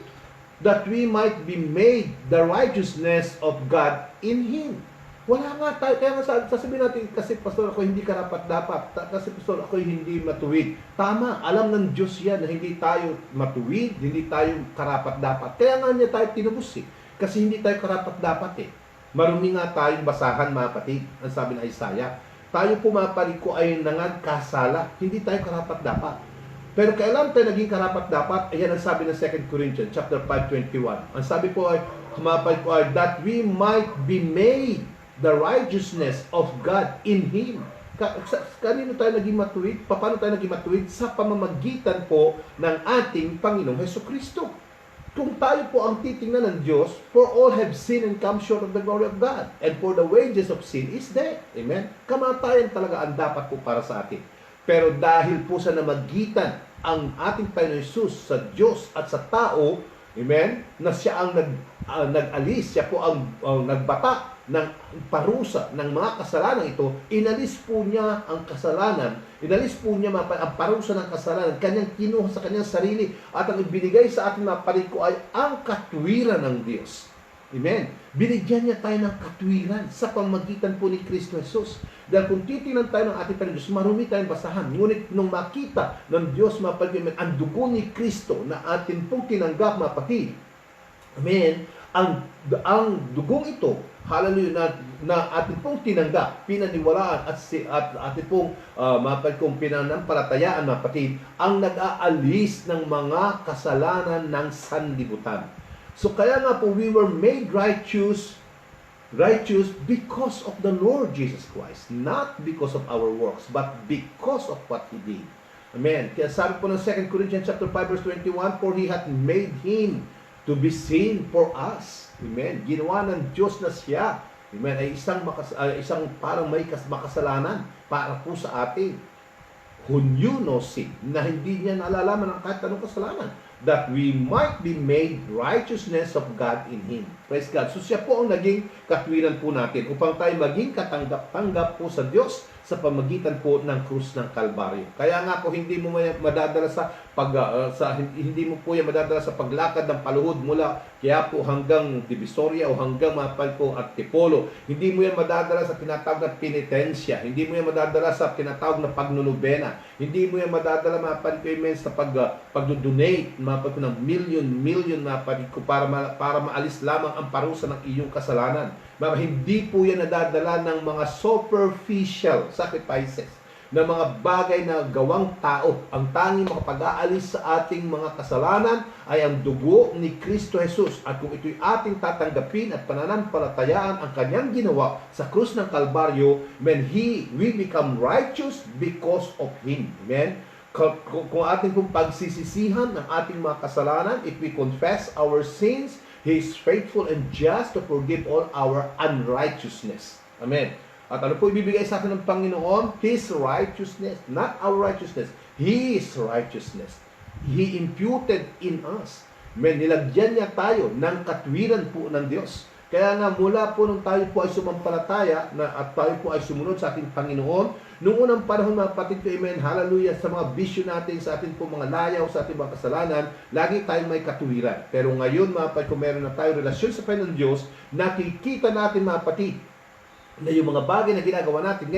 That we might be made the righteousness of God in Him. Wala nga tayo. Kaya nga sasabihin natin, kasi pastor ako hindi karapat-dapat. Kasi pastor ako hindi matuwid. Tama, alam ng Diyos yan na hindi tayo matuwid, hindi tayo karapat-dapat. Kaya nga niya tayo tinubos eh. Kasi hindi tayo karapat-dapat eh. Marumi nga tayong basahan mga kapatid. Ang sabi ng Isaiah. Tayo pumapalik ko ay nangagkasala. Hindi tayo karapat-dapat. Pero kailan tayo naging karapat-dapat? Ayan ang sabi ng 2 Corinthians chapter 5:21. Ang sabi po ay, humapal ko ay, that we might be made the righteousness of God in Him. Kanino tayo naging matuwid? Paano tayo naging matuwid? Sa pamamagitan po ng ating Panginoong Hesukristo. Kung tayo po ang titingnan ng Diyos, for all have sinned and come short of the glory of God. And for the wages of sin is death. Amen? Kamatayan talaga ang dapat po para sa atin. Pero dahil po sa namagitan ang ating Panginoon Jesus sa Diyos at sa tao, amen, na siya ang nag-alis, siya po ang nagbata ng parusa ng mga kasalanan ito, inalis po niya ang kasalanan, inalis po niya ang parusa ng kasalanan, kanyang kinuha sa kanyang sarili, at ang ibinigay sa ating mga paliko ay ang katwiran ng Diyos. Amen. Binigyan niya tayo ng katwiran sa pamagitan po ni Kristo Jesus. Dahil kung titingnan tayo ng ating Panginoon Diyos, marumi tayong basahan. Ngunit nung makita ng Diyos, mapagyaman, ang dugo ni Kristo na atin pong tinanggap, mapatid. Amen. Ang dugong ito, hallelujah, na atin pong tinanggap, pinaniwalaan at atin pong kung pinanampalatayaan, mapatid, ang nag-aalis ng mga kasalanan ng sanlibutan. So kaya nga po, we were made righteous because of the Lord Jesus Christ. Not because of our works, but because of what He did. Amen. Kaya sabi po ng 2 Corinthians chapter 5 verse 21, for He hath made Him to be sin for us. Amen. Ginawa ng Diyos na siya, amen, ay isang parang may makasalanan para po sa atin. Who knew no sin, na hindi niya nalalaman ang kahit anong kasalanan, that we might be made righteousness of God in Him. Praise God. So siya po ang naging katwiran po natin upang tayo maging katanggap-tanggap po sa Diyos sa pamagitan po ng krus ng Kalbaryo. Kaya nga po hindi mo madadala hindi mo po yan madadala sa paglakad ng paluhod mula Quiapo hanggang Divisoria o hanggang Mapal ko at Tipolo. Hindi mo yan madadala sa tinatawag na penitensya. Hindi mo yan madadala sa tinatawag na pagnunubena. Hindi mo yan madadala Mapal ko sa pagdodonate Mapal ko ng million Mapal ko para maalis lamang ang parusa ng iyong kasalanan. Hindi po yan nadadala ng mga superficial sacrifices, na mga bagay na gawang tao. Ang tanging makapag-aalis sa ating mga kasalanan ay ang dugo ni Kristo Jesus. At kung ito'y ating tatanggapin at pananampalatayaan ang kanyang ginawa sa krus ng Kalbaryo, amen, we become righteous because of Him. Amen. Kung ating pong pagsisisihan ng ating mga kasalanan, if we confess our sins, He is faithful and just to forgive all our unrighteousness. Amen. At ano po ibibigay sa atin ng Panginoon? His righteousness, not our righteousness. His righteousness. He imputed in us. Amen. Nilagyan niya tayo ng katwiran po ng Diyos. Kaya nga mula po nung tayo po ay sumampalataya at tayo po ay sumunod sa ating Panginoon, noong unang panahon mga kapatid ko, amen, hallelujah, sa mga bisyo natin, sa ating po mga layaw, sa ating mga kasalanan, lagi tayong may katuwiran. Pero ngayon mga kapatid ko, meron na tayo relasyon sa Panginoon Diyos, nakikita natin mga kapatid, na yung mga bagay na ginagawa natin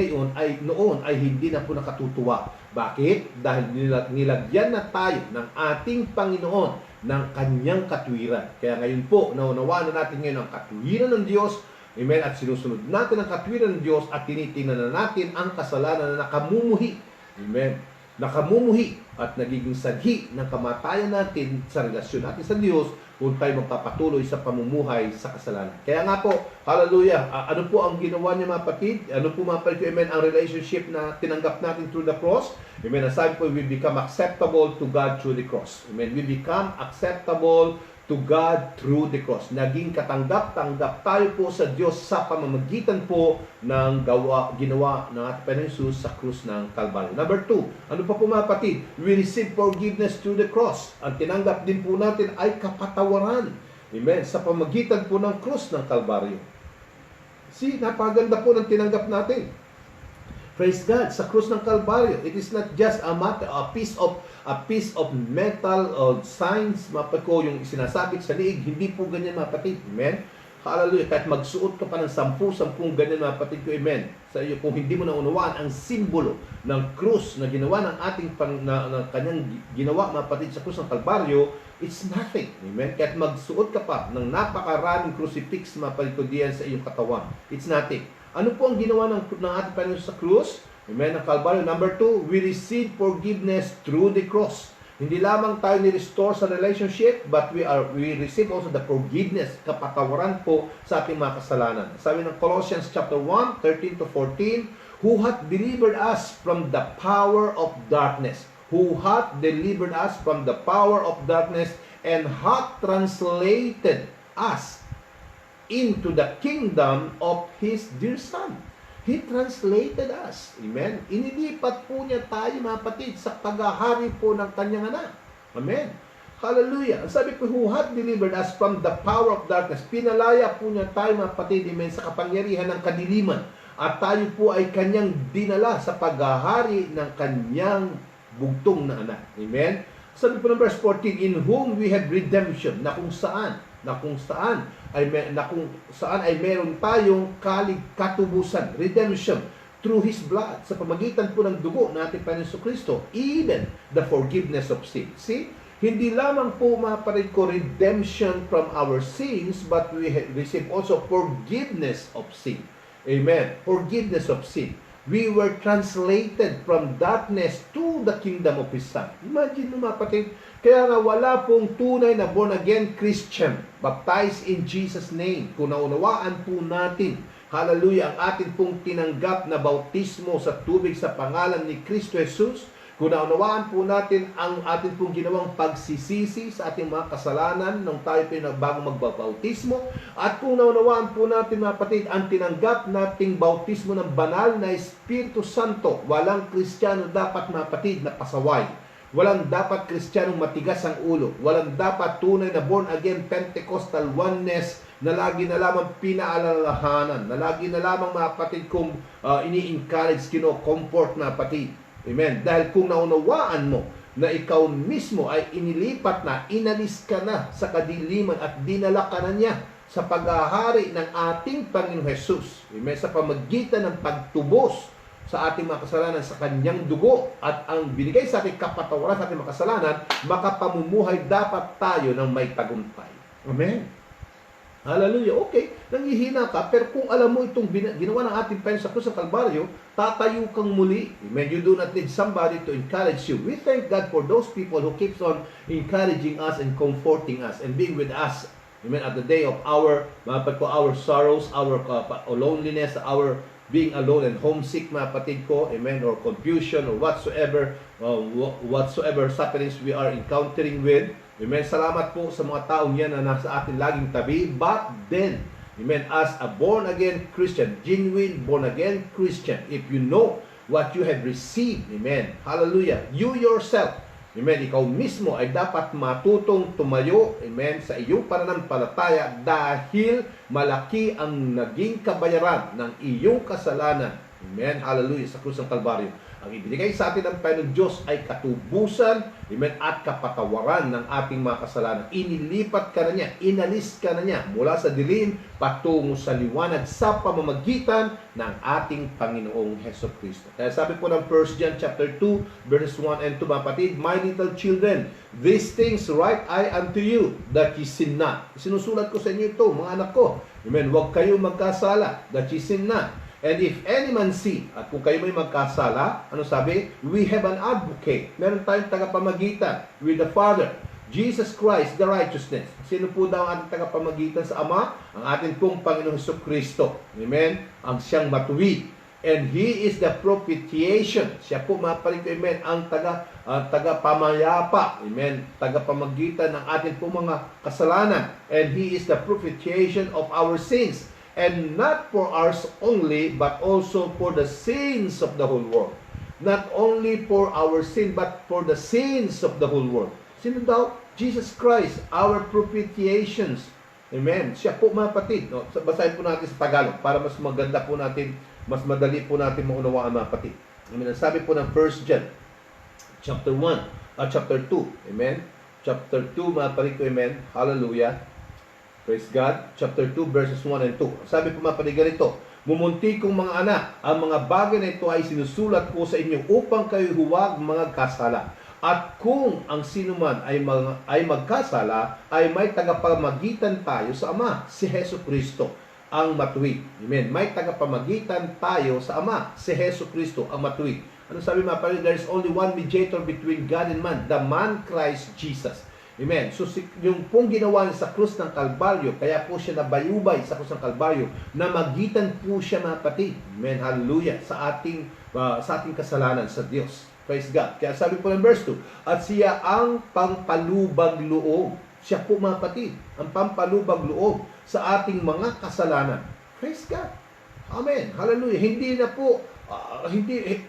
noon ay hindi na po nakatutuwa. Bakit? Dahil nilagyan na tayo ng ating Panginoon ng kanyang katwiran. Kaya ngayon po, naunawaan na natin ngayon ang katwiran ng Diyos Amen? At sinusunod natin ang katwiran ng Diyos at tinitingnan na natin ang kasalanan na nakamumuhi. Amen? Nakamumuhi at nagiging sanhi ng kamatayan natin sa relasyon natin sa Diyos kung tayo magpapatuloy sa pamumuhay sa kasalanan. Kaya nga po, hallelujah, ano po ang ginawa niya mga kapatid? Ano po mga kapatid, amen, ang relationship na tinanggap natin through the cross? Amen, ang sabi po, we become acceptable to God through the cross. Amen, we become acceptable to God through the cross. Naging katanggap-tanggap tayo po sa Diyos sa pamamagitan po ng ginawa ng ating Panginoon Jesus sa krus ng Kalbaryo. Number 2, ano pa po mga kapatid? We receive forgiveness through the cross. Ang tinanggap din po natin ay kapatawaran. Amen? Sa pamamagitan po ng krus ng Kalbaryo. See, napaganda po ng tinanggap natin. Praise God, sa krus ng Kalbaryo, it is not just a matter, a piece of metal or signs, mapako yung sinasabit sa liig, hindi po ganyan mga kapatid. Amen? Hallelujah. Kahit magsuot ka pa ng 10 ganyan mga kapatid ko, amen. Sa iyo, kung hindi mo naunawaan ang simbolo ng krus na ginawa ng ating ng kanyang ginawa mga kapatid sa krus ng Kalbaryo, it's nothing. Amen? Kahit magsuot ka pa ng napakaraming crucifix mga kapatid ko diyan sa iyong katawan, it's nothing. Ano po ang ginawa ng ating Panginoon sa krus? Amen, ang Kalbaryo. Number 2, we receive forgiveness through the cross. Hindi lamang tayo ni-restore sa relationship, but we receive also the forgiveness, kapatawaran po sa ating mga kasalanan. Sabi ng Colossians chapter 1, 13 to 14, who hath delivered us from the power of darkness, who hath delivered us from the power of darkness, and hath translated us into the kingdom of His dear Son. He translated us. Amen? Inilipat po niya tayo mga kapatid sa paghahari po ng kanyang anak. Amen? Hallelujah. Ang sabi po, who hath delivered us from the power of darkness. Pinalaya po niya tayo mga kapatid, amen, sa kapangyarihan ng kadiliman. At tayo po ay kanyang dinala sa paghahari ng kanyang bugtong na anak. Amen? Sabi po ng verse 14, in whom we have redemption, na kung saan ay meron tayong katubusan, redemption, through His blood, sa pamagitan po ng dugo ng ating Panginoon Kristo, even the forgiveness of sin. See, hindi lamang po maparid ko redemption from our sins, but we receive also forgiveness of sin. Amen. Forgiveness of sin. We were translated from darkness to the kingdom of His Son. Imagine mo mga kapatid, kaya nga wala pong tunay na born-again Christian baptized in Jesus' name. Kung naunawaan po natin, hallelujah, ang atin pong tinanggap na bautismo sa tubig sa pangalan ni Kristo Jesus, kung naunawaan po natin ang atin pong ginawang pagsisisi sa ating mga kasalanan nung tayo pinagbago magbabautismo, at kung naunawaan po natin mga kapatid ang tinanggap nating bautismo ng banal na Espiritu Santo, walang Kristiyano dapat mga kapatid na pasaway. Walang dapat Kristiyanong matigas ang ulo. Walang dapat tunay na born-again Pentecostal oneness na lagi na lamang pinaalalahanan, na lagi na lamang mga kapatid kung ini-encourage, kino-comfort mga kapatid. Amen. Dahil kung naunawaan mo na ikaw mismo ay inilipat na, inalis ka na sa kadiliman at dinala ka na niya sa paghahari ng ating Panginoon Jesus. Amen. Sa pamagitan ng pagtubos sa ating mga kasalanan sa kanyang dugo at ang binigay sa ating kapatawaran sa ating mga kasalanan, makapamumuhay dapat tayo ng may tagumpay. Amen. Hallelujah. Okay, nanghihina ka, pero kung alam mo itong ginawa ng ating Panginoon sa krus ng Kalbaryo, tatayo kang muli. Amen. You do not need somebody to encourage you. We thank God for those people who keeps on encouraging us and comforting us and being with us. Amen. At the day of our sorrows, our loneliness, our being alone and homesick, mga kapatid ko, amen, or confusion, or whatsoever sufferings we are encountering with. Amen. Salamat po sa mga taong yan na nasa atin laging tabi. But then, amen, as a born-again Christian, genuine born-again Christian, if you know what you have received, amen, hallelujah, you yourself, amen, ikaw mismo ay dapat matutong tumayo, amen, sa iyong pananampalataya dahil malaki ang naging kabayaran ng iyong kasalanan, amen, hallelujah, sa krus ng Kalbaryo. Ang ibinigay sa atin ng Panginoon Diyos ay katubusan, amen, at kapatawaran ng ating mga kasalanan. Inilipat ka na niya, inalis ka na niya mula sa dilim patungo sa liwanag sa pamamagitan ng ating Panginoong Hesukristo. Kaya sabi po ng 1 John chapter 2, verses 1 and 2, mga kapatid, my little children, these things write I unto you, that ye sin not. Sinusulat ko sa inyo ito, mga anak ko. Amen. Huwag kayo magkasala, that ye sin not. And if any man sin, at kung kayo may magkasala, ano sabi? We have an advocate. Meron tayong tagapamagitan with the Father, Jesus Christ, the righteousness. Sino po daw ang ating tagapamagitan sa Ama? Ang ating pong Panginoong Hesukristo. Amen? Ang siyang matuwid. And He is the propitiation. Siya po, mga paring, amen, ang tagapamayapa. Amen? Tagapamagitan ng ating pong mga kasalanan. And He is the propitiation of our sins. And not for ours only, but also for the sins of the whole world. Not only for our sin, but for the sins of the whole world. Sino daw? Jesus Christ, our propitiations. Amen. Siya po, mga kapatid. No? Basahin po natin sa Tagalog para mas maganda po natin, mas madali po natin maunawaan, mga kapatid. Amen. Sabi po ng 1 John, chapter 1, chapter 2. Amen. Chapter 2, mga kapatid ko, amen. Hallelujah. Praise God. Chapter 2, verses 1 and 2. Sabi po, mga kapatid, ganito, mumunti kong mga anak, ang mga bagay na ito ay sinusulat ko sa inyo upang kayo huwag mga kasala. At kung ang sinuman ay magkasala, ay may tagapamagitan tayo sa Ama, si Hesukristo, ang matuwid. Amen. May tagapamagitan tayo sa Ama, si Hesukristo, ang matuwid. Ano sabi, mga kapatid? There is only one mediator between God and man, the man Christ Jesus. Amen. So, yung pong ginawa niya sa krus ng Kalbaryo, kaya po siya nabayubay sa krus ng Kalbaryo, na magitan po siya, mga kapatid. Amen. Hallelujah. Sa ating kasalanan sa Diyos. Praise God. Kaya sabi po ng verse 2, at siya ang pampalubag loob. Siya po, mga kapatid, ang pampalubag loob sa ating mga kasalanan. Praise God. Amen. Hallelujah. Hindi na po,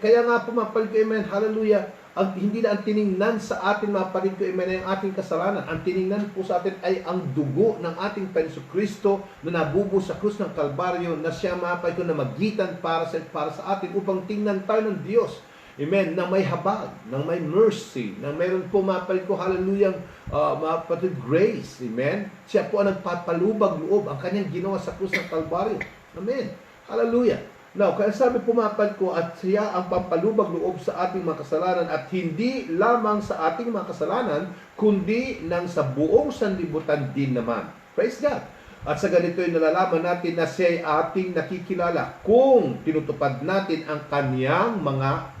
kaya nga po, mga kapatid, amen. Hallelujah. Hindi na ang tiningnan sa atin, mga kapatid ko, amen, ang ating kasalanan. Ang tiningnan po sa atin ay ang dugo ng ating Panginoon Kristo na nabubo sa krus ng Kalbaryo, na siya, mga kapatid ko, na magitan para sa atin upang tingnan tayo ng Diyos. Amen. Na may habag, na may mercy, na mayroon po, mga kapatid ko, hallelujah, mga kapatid, grace. Amen. Siya po ang nagpapalubag loob, ang kanyang ginawa sa krus ng Kalbaryo. Amen. Hallelujah. Now, kaya sabi po, mga kapatid ko, at siya ang pampalubag loob sa ating mga kasalanan, at hindi lamang sa ating mga kasalanan, kundi ng sa buong sanlibutan din naman. Praise God. At sa ganito ay nalalaman natin na siya ay ating nakikilala kung tinutupad natin ang kaniyang mga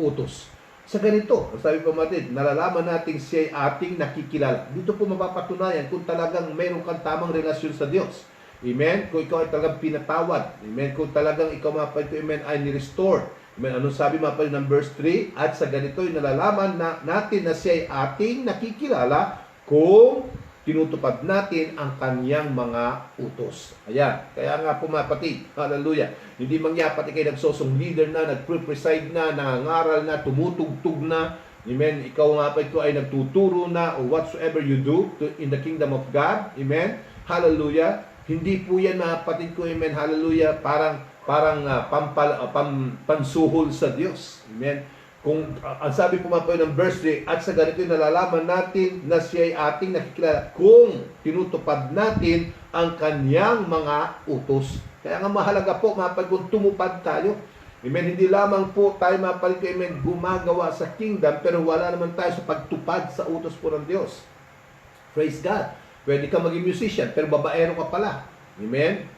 utos. Sa ganito, sabi po, mga kapatid, nalalaman natin siya ay ating nakikilala. Dito po mapapatunayan kung talagang mayroon kang tamang relasyon sa Diyos. Amen? Kung ikaw ay talagang pinatawad. Amen? Kung talagang ikaw, mga kapatid, amen, ay ni-restore. Amen? Anong sabi, mga kapatid, ng verse 3? At sa ganito ay nalalaman natin na siya ay ating nakikilala kung tinutupad natin ang kanyang mga utos. Ayan. Kaya nga po, mga kapatid, hallelujah, hindi mangyapat ikay nagsosong leader na, nagpre-preside na, nangangaral na, tumutugtog na. Amen? Ikaw, mga kapatid ko, ay nagtuturo na, or whatsoever you do in the kingdom of God. Amen? Hallelujah. Hindi po yan, mga kapatid ko, amen, hallelujah, parang pansuhol sa Diyos. Amen. Kung ang sabi po, mga kapatid, ng verse 3, at sa ganito nalalaman natin na siya ay ating nakikilala kung tinutupad natin ang kanyang mga utos. Kaya nga mahalaga po, mga kapatid, kung tumupad tayo. Amen. Hindi lamang po tayo, mga kapatid ko, amen, gumagawa sa kingdom, pero wala naman tayo sa pagtupad sa utos po ng Diyos. Praise God. Pwede ka maging musician, pero babaero ka pala. Amen?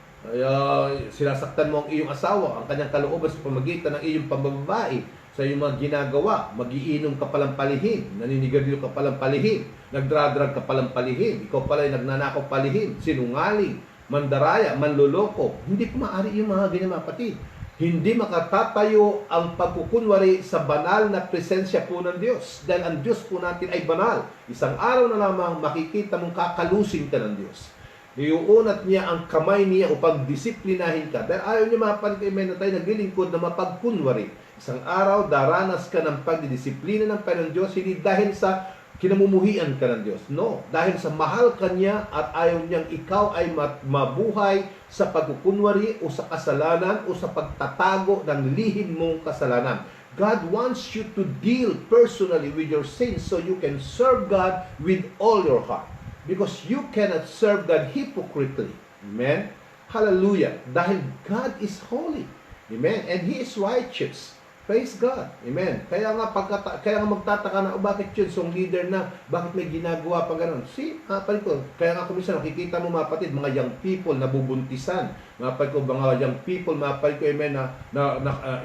Sinasaktan mo ang iyong asawa, ang kanyang kalooban sa pamagitan ng iyong pambababae, sa iyong mga ginagawa. Magiinom ka palang palihim, naninigarilyo ka palang palihim, nagdradrag ka palang palihim, ikaw pala ay nagnanakaw palihim, sinungaling, mandaraya, manloloko. Hindi po maaari yung mga ganyan, mga kapatid. Hindi makatatayo ang pagkukunwari sa banal na presensya po ng Diyos. Dahil ang Diyos po natin ay banal. Isang araw na lamang makikita mong kakalusin ka ng Diyos. Iuunat niya ang kamay niya upang disiplinahin ka. Dahil ayaw niya, mga kapatid, na tayo naglilingkod na mapagkunwari. Isang araw, daranas ka ng pagdidisiplina ng Panginoon Diyos, hindi dahil sa kinamumuhian ka ng Diyos. No, dahil sa mahal ka niya at ayaw niyang ikaw ay mabuhay sa pagkukunwari o sa kasalanan o sa pagtatago ng lihim mong kasalanan. God wants you to deal personally with your sins so you can serve God with all your heart. Because you cannot serve God hypocritically. Amen? Hallelujah. Dahil God is holy. Amen? And He is righteous. Praise God. Amen. Kaya nga magtataka na, bakit yun? So leader na, bakit may ginagawa pa ganun? Palit ko. Kaya nga kumisa, nakikita mo mga kapatid, mga young people nabubuntisan. Mga palit ko, mga young people, mga palit ko, amen,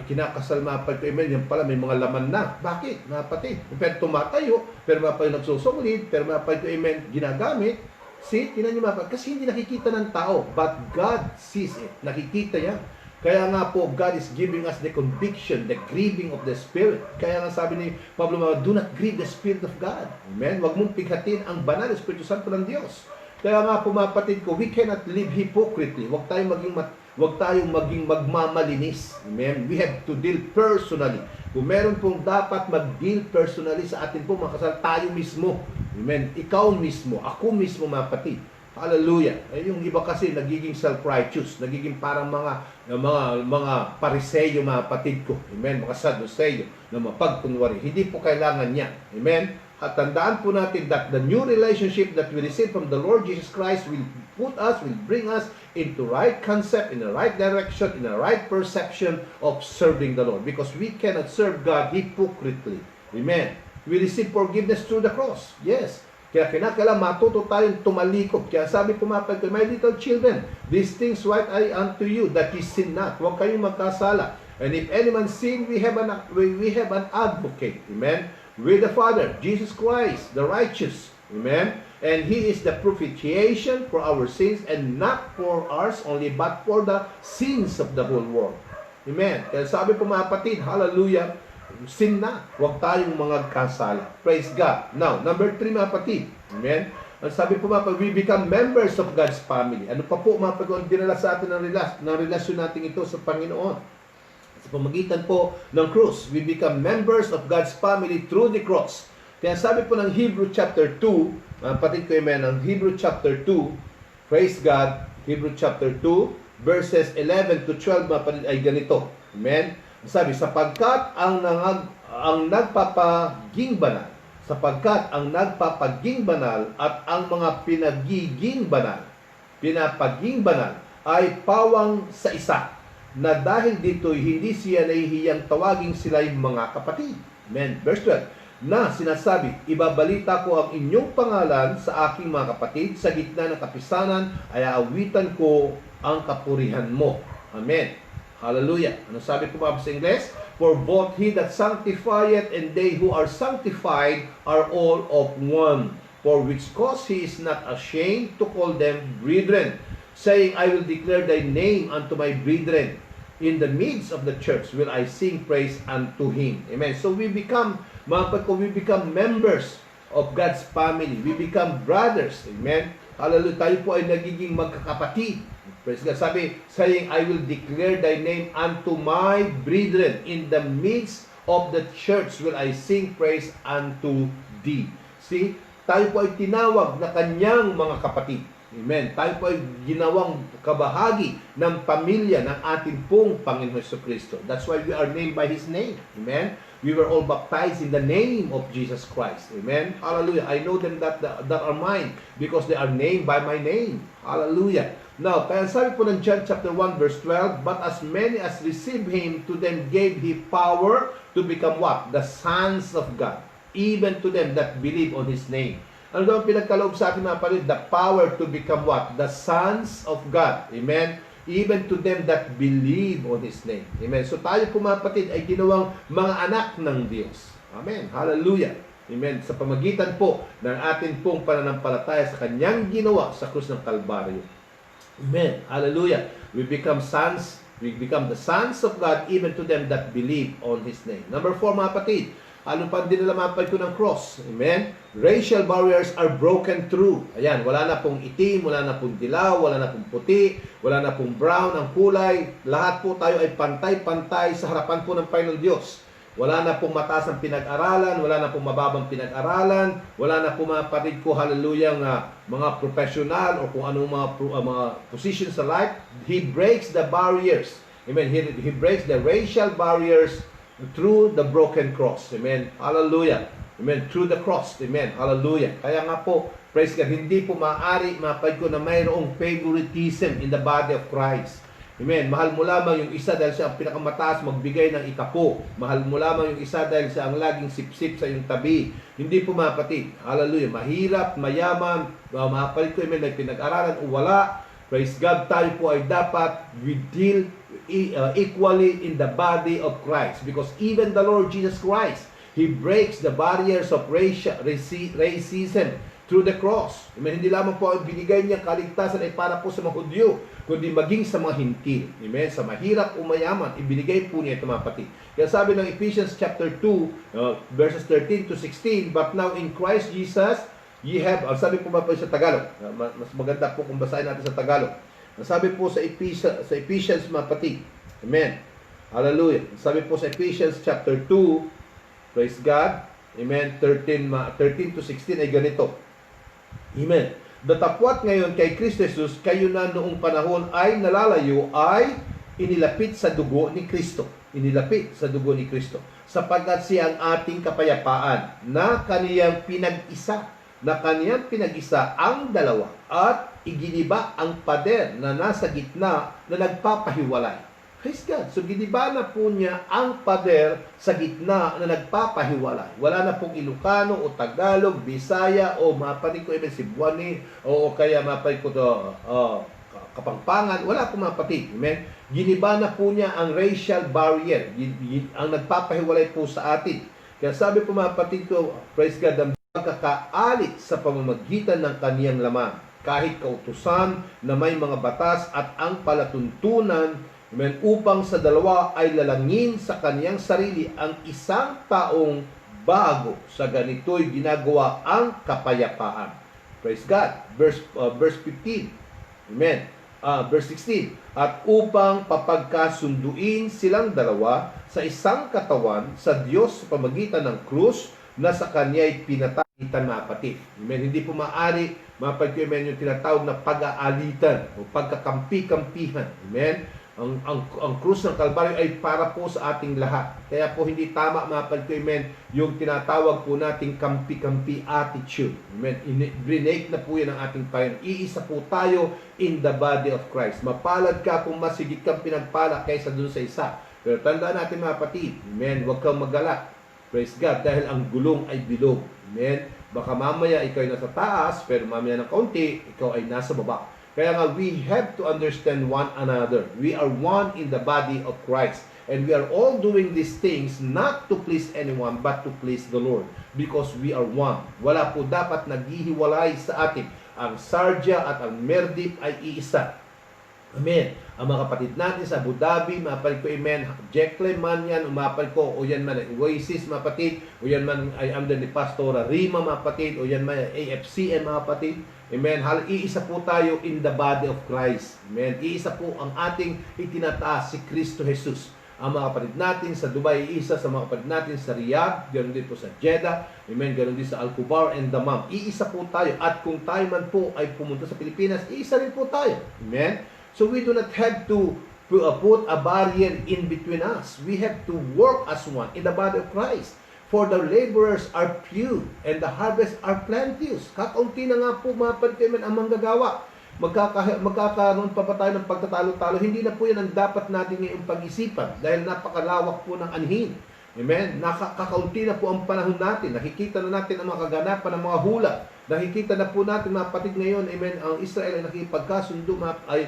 ikinakasal, mga palit ko, amen, yan pala, may mga laman na. Bakit? Mga kapatid. Pero tumatayo, pero mga palit nagsusunglid, pero mga palit ko, amen, ginagamit. Tinan niyo mga palit. Kasi hindi nakikita ng tao, but God sees it. Nakikita niya. Kaya nga po, God is giving us the conviction, the grieving of the Spirit. Kaya nga sabi ni Pablo, do not grieve the Spirit of God. Amen? Huwag mong pighatin ang banal na Espiritu Santo ng Diyos. Kaya nga po, mga kapatid ko, we cannot live hypocritically. Huwag tayong maging magmamalinis. Amen? We have to deal personally. Kung meron pong dapat mag-deal personally sa atin po, mga kasal, tayo mismo. Amen? Ikaw mismo, ako mismo, mga kapatid. Hallelujah. Yung iba kasi nagiging self-righteous, nagiging parang mga pariseyo, mga patid ko. Amen. Mga saduseyo na mapagkunwari. Hindi po kailangan niya. Amen. At tandaan po natin that the new relationship that we receive from the Lord Jesus Christ will bring us into right concept, in the right direction, in the right perception of serving the Lord. Because we cannot serve God hypocritically. Amen. We receive forgiveness through the cross. Yes. Kaya kinakailangan matuto tayong tumalikod. Kaya sabi po mga kapatid, my little children, these things write I unto you, that ye sin not. Huwag kayong magkasala. And if anyone sin, we have an advocate. Amen? With the Father, Jesus Christ, the righteous. Amen? And He is the propitiation for our sins, and not for ours only, but for the sins of the whole world. Amen? Kaya sabi po mga kapatid, hallelujah, sin na. Huwag tayong mga kasala. Praise God. Now, number 3 mga kapatid. Amen? Ang sabi po mga kapatid, we become members of God's family. Ano pa po mga kapatid, dinala sa atin ng relasyon natin ito sa Panginoon. Sa pamagitan po ng cross, we become members of God's family through the cross. Kaya sabi po ng Hebrew chapter 2, mga kapatid ko, amen, ng Hebrew chapter 2, praise God, Hebrew chapter 2, verses 11 to 12 mga kapatid ay ganito. Amen? Sabi, sapagkat ang nagpapaging banal at ang mga pinapaging banal ay pawang sa isa, na dahil dito hindi siya nahihiyang tawaging sila'y mga kapatid. Amen. Verse 12, na sinasabi, ibabalita ko ang inyong pangalan sa aking mga kapatid, sa gitna ng kapisanan ay aawitan ko ang kapurihan mo. Amen. Hallelujah. Ano sabi ko ba sa Ingles? For both He that sanctifieth and they who are sanctified are all of one. For which cause He is not ashamed to call them brethren, saying, I will declare thy name unto my brethren. In the midst of the church will I sing praise unto Him. Amen. So we become members of God's family. We become brothers. Amen. Hallelujah. Tayo po ay nagiging magkakapatid. Praise God. Sabi, saying, I will declare thy name unto my brethren. In the midst of the church will I sing praise unto thee. See, tayo po ay tinawag na kanyang mga kapatid. Amen. Tayo po ay ginawang kabahagi ng pamilya ng ating pong Panginoon Jesucristo. That's why we are named by His name. Amen. We were all baptized in the name of Jesus Christ. Amen. Hallelujah. I know them that are mine because they are named by my name. Hallelujah. Now, kaya sabi po ng John chapter 1 verse 12, but as many as received Him, to them gave He power to become what? The sons of God. Even to them that believe on His name. Ano daw ang pinagkaloob sa akin mga kapatid? The power to become what? The sons of God. Amen? Even to them that believe on His name. Amen? So tayo po mga kapatid ay ginawang mga anak ng Diyos. Amen? Hallelujah! Amen? Sa pamagitan po ng ating pong pananampalataya sa Kanyang ginawa sa krus ng Kalbaryo. Amen. Hallelujah. We become sons. We become the sons of God even to them that believe on His name. Number 4 mga kapatid. Ano pa din nila mapay ko ng cross? Amen. Racial barriers are broken through. Ayan, wala na pong itim, wala na pong dilaw, wala na pong puti, wala na pong brown ang kulay. Lahat po tayo ay pantay-pantay sa harapan po ng Panginoon Diyos. Wala na pong mataas ang pinag-aralan, wala na pong mababang pinag-aralan, wala na pong mga kapatid ko, hallelujah, mga professional o kung anong mga positions sa life. He breaks the barriers. Amen. He breaks the racial barriers through the broken cross. Amen. Hallelujah. Amen. Through the cross. Amen. Hallelujah. Kaya nga po, praise God, hindi po maaari mapag ko na mayroong favoritism in the body of Christ. Amen. Mahal mo lamang yung isa dahil siya ang pinakamataas magbigay ng ikapo. Mahal mo lamang yung isa dahil siya ang laging sipsip sa iyong tabi. Hindi po mga kapatid. Hallelujah. Mahirap, mayaman, mga kapatid ko, amen, may pinag-aralan o wala. Praise God, tayo po ay dapat we deal equally in the body of Christ. Because even the Lord Jesus Christ, He breaks the barriers of racism through the cross. Amen. Hindi lamang po ang binigay niya kaligtasan ay para po sa mga Hudyo, kundi maging sa mga Hintil. Amen. Sa mahirap o mayaman, ibinigay po niya ito mga kapatid. Kaya sabi ng Ephesians chapter 2, verses 13 to 16, but now in Christ Jesus, ye have, sabi po ba po sa Tagalog, mas maganda po kung basahin natin sa Tagalog. Sabi po sa Ephesians mga kapatid. Amen. Hallelujah. Sabi po sa Ephesians chapter 2, praise God. Amen. 13 to 16 ay ganito. Amen. Datapwat ngayon kay Kristo Jesus, kayo na noong panahon ay nalalayo, ay inilapit sa dugo ni Kristo. Inilapit sa dugo ni Kristo. Sapagkat siya ang ating kapayapaan na kaniyang pinag-isa. Na kaniyang pinag-isa ang dalawa at iginiba ang pader na nasa gitna na nagpapahiwalay. Praise God. So, giniba na po niya ang pader sa gitna na nagpapahiwalay. Wala na pong Ilocano o Tagalog, Bisaya o mapanig ko Cebuani o kaya mapanig ko Kapampangan. Wala pong mapatid. Amen? Giniba na po niya ang racial barrier. Ang nagpapahiwalay po sa atin. Kaya sabi po mapatid ko, praise God, ang pagkakaalit sa pamamagitan ng kaniyang laman. Kahit kautusan na may mga batas at ang palatuntunan, amen, upang sa dalawa ay lalangin sa kaniyang sarili ang isang taong bago. Sa ganito'y ginagawa ang kapayapaan. Praise God. Verse 15. Amen. Verse 16. At upang papagkasunduin silang dalawa sa isang katawan sa Diyos sa pamagitan ng krus na sa kanya'y pinatagitan na kapatid. Amen. Hindi po maaari mapag-amen yung tinatawag na pag-aalitan o pagkakampi-kampihan. Amen. Ang krus ng Kalbaryo ay para po sa ating lahat. Kaya po hindi tama mga pagkaimen yung tinatawag po nating kampi-kampi attitude. Amen. Brinake na po yan ang ating Panginoon. Iisa po tayo in the body of Christ. Mapalad ka kung mas higit kang pinagpala kaysa dun sa isa. Pero tandaan natin mga kapatid, amen, huwag kang magalak. Praise God, dahil ang gulong ay bilog. Amen. Baka mamaya ikaw ay nasa taas, pero mamaya ng kaunti, ikaw ay nasa baba. Kaya nga, we have to understand one another. We are one in the body of Christ. And we are all doing these things not to please anyone, but to please the Lord. Because we are one. Wala po dapat naghihiwalay sa atin. Ang Sarja at ang Merdip ay iisa. Amen. Ang mga kapatid natin sa Abu Dhabi, mapal ko, amen, Jekyll man yan, umapal ko, o yan man ay Oasis, mga kapatid, o yan man ay under ni Pastora Rima, mga kapatid, o yan man ay AFCM, mga kapatid. Amen. Iisa po tayo in the body of Christ. Amen. Iisa po ang ating itinataas si Kristo Jesus. Ang mga kapatid natin sa Dubai, iisa sa mga kapatid natin sa Riyadh, ganoon din po sa Jeddah, amen, ganoon din sa Al-Kubar and Dammam. Iisa po tayo. At kung tayo man po ay pumunta sa Pilipinas, iisa rin po tayo. Amen. So we do not have to put a barrier in between us. We have to work as one in the body of Christ. For the laborers are few and the harvest are plenteous. Kakaunti na nga po mga pagtiman ang manggagawa. Magkakaroon pa tayo ng pagtatalo-talo. Hindi na po yan ang dapat natin ngayong pag-isipan dahil napakalawak po ng anhin. Amen? Kakaunti na po ang panahon natin. Nakikita na natin ang mga kaganapan ng mga hula. Nakikita na po natin mga kapatid ngayon, amen, ang Israel ay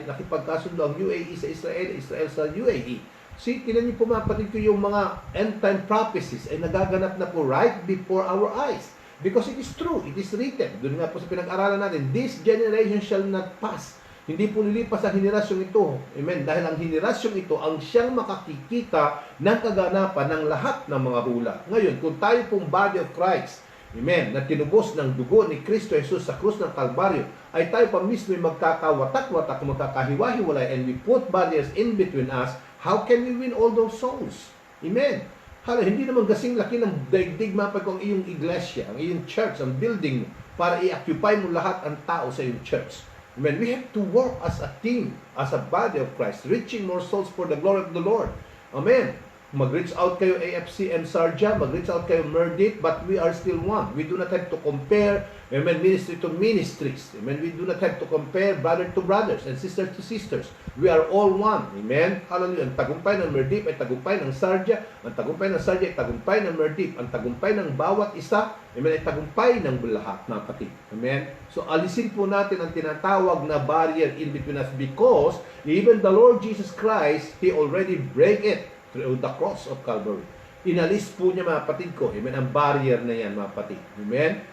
nakipagkasundo ang UAE sa Israel, Israel sa UAE. See, tinan niyo po mga kapatid ko yung mga end-time prophecies ay nagaganap na po right before our eyes. Because it is true, it is written. Doon nga po sa pinag-aralan natin, this generation shall not pass. Hindi po lilipas ang henerasyong ito. Amen. Dahil ang henerasyong ito ang siyang makakikita ng kaganapan ng lahat ng mga hula. Ngayon, kung tayo pong body of Christ, amen, na tinubos ng dugo ni Kristo Jesus sa krus ng Kalbaryo, ay tayo pa mismo magkakawatak-watak, magkakahiwa-hiwalay, and we put barriers in between us, how can we win all those souls? Amen. Hala, hindi naman kasing laki ng daigdig mapag ang iyong iglesia, ang iyong church, ang building mo, para i-occupy mo lahat ang tao sa iyong church. Amen. We have to work as a team, as a body of Christ, reaching more souls for the glory of the Lord. Amen. mag-reach out kayo AFCM Sarja, mag-reach out kayo Merdip, but we are still one. We do not have to compare, amen, ministry to ministries. Amen. We do not have to compare brother to brothers and sister to sisters. We are all one. Amen. Hallelujah. Ang tagumpay ng Merdip ay tagumpay ng Sarja. Ang tagumpay ng Sarja ay tagumpay ng Merdip. Ang tagumpay ng bawat isa, amen, ay tagumpay ng lahat, mga kapatid. Amen. So, alisin po natin ang tinatawag na barrier in between us because even the Lord Jesus Christ, He already break it through the cross of Calvary. Inalis po niya, mga kapatid ko, amen, ang barrier na yan, mga kapatid. Amen.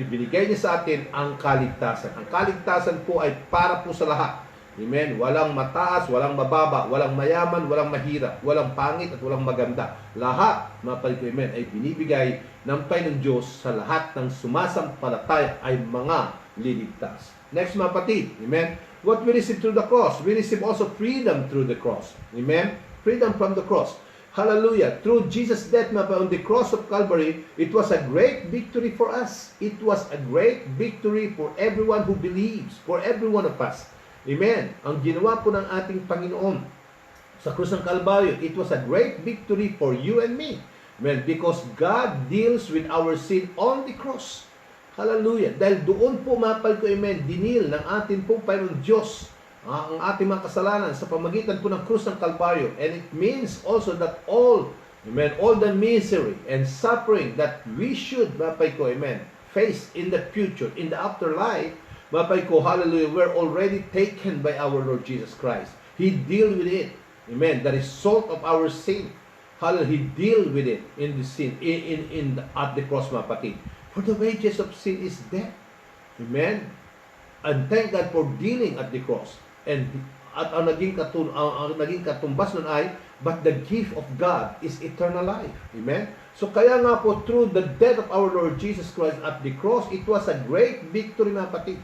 Binigay niya sa atin ang kaligtasan. Ang kaligtasan po ay para po sa lahat. Amen. Walang mataas, walang mababa, walang mayaman, walang mahirap, walang pangit at walang maganda. Lahat, mga kapatid ko, amen, ay binibigay ng Panginoong Diyos sa lahat ng sumasampalataya ay mga liligtas. Next, mga kapatid, amen. What we receive through the cross, we receive also freedom through the cross. Amen. Freedom from the cross. Hallelujah. Through Jesus' death on the cross of Calvary, it was a great victory for us. It was a great victory for everyone who believes, for every one of us. Amen. Ang ginawa po ng ating Panginoon sa krus ng Kalbaryo, it was a great victory for you and me. Amen. Because God deals with our sin on the cross. Hallelujah. Dahil doon po, mapal ko, amen, dinil ng ating pong Panginoon Diyos ang ating mga kasalanan sa pamagitan po ng krus ng Kalbaryo. And it means also that all, amen, all the misery and suffering that we should, mapay ko, amen, face in the future, in the afterlife, mapay ko, hallelujah, we're already taken by our Lord Jesus Christ. He deal with it. Amen. The result of our sin. Hallelujah. He deal with it in the sin, at the cross, mga kapatid. For the wages of sin is death. Amen. And thank God for dealing at the cross. And at ang naging katumbas nun ay, but the gift of God is eternal life. Amen. So kaya nga po, through the death of our Lord Jesus Christ at the cross, it was a great victory, mga kapatid.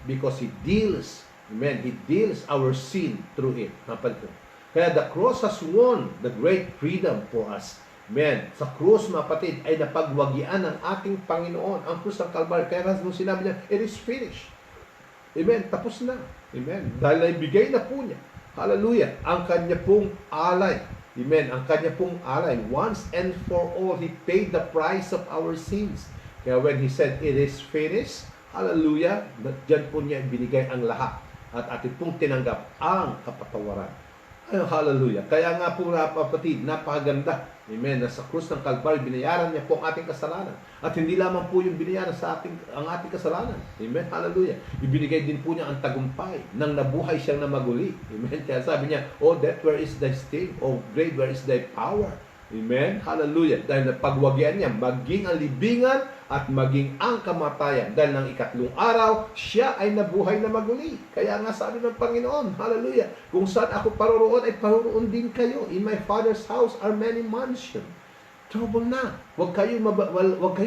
Because He deals, amen, He deals our sin through it. Kapatid. Kaya the cross has won the great freedom for us. Amen. Sa krus, mga kapatid, ay napagwagian ng ating Panginoon. Ang krus ng Kalbaryo. Kaya nung sinabi niya, it is finished. Amen. Tapos na. Amen. Dahil naibigay na po niya. Hallelujah. Ang kanya pong alay. Amen. Ang kanya pong alay. Once and for all, He paid the price of our sins. Kaya when He said, it is finished, hallelujah, dyan po niya binigay ang lahat. At atin pong tinanggap ang kapatawaran. Ay, hallelujah. Kaya nga po, kapatid, napakaganda. Amen. Nasa krus ng Kalbaryo, binayaran niya po ang ating kasalanan. At hindi lamang po yung binayaran sa ang ating kasalanan. Amen. Hallelujah. Ibinigay din po niya ang tagumpay nang nabuhay siyang namaguli. Amen. Kaya sabi niya, oh, death, where is thy sting? Oh, grave, where is thy power? Amen. Hallelujah. Dahil napagwagian niya, maging ang libingan at maging ang kamatayan. Dahil ng ikatlong araw, siya ay nabuhay na maguli. Kaya nga sabi ng Panginoon, hallelujah, kung saan ako paroroon, ay paroroon din kayo. In my Father's house are many mansions. Trouble na. Huwag kayong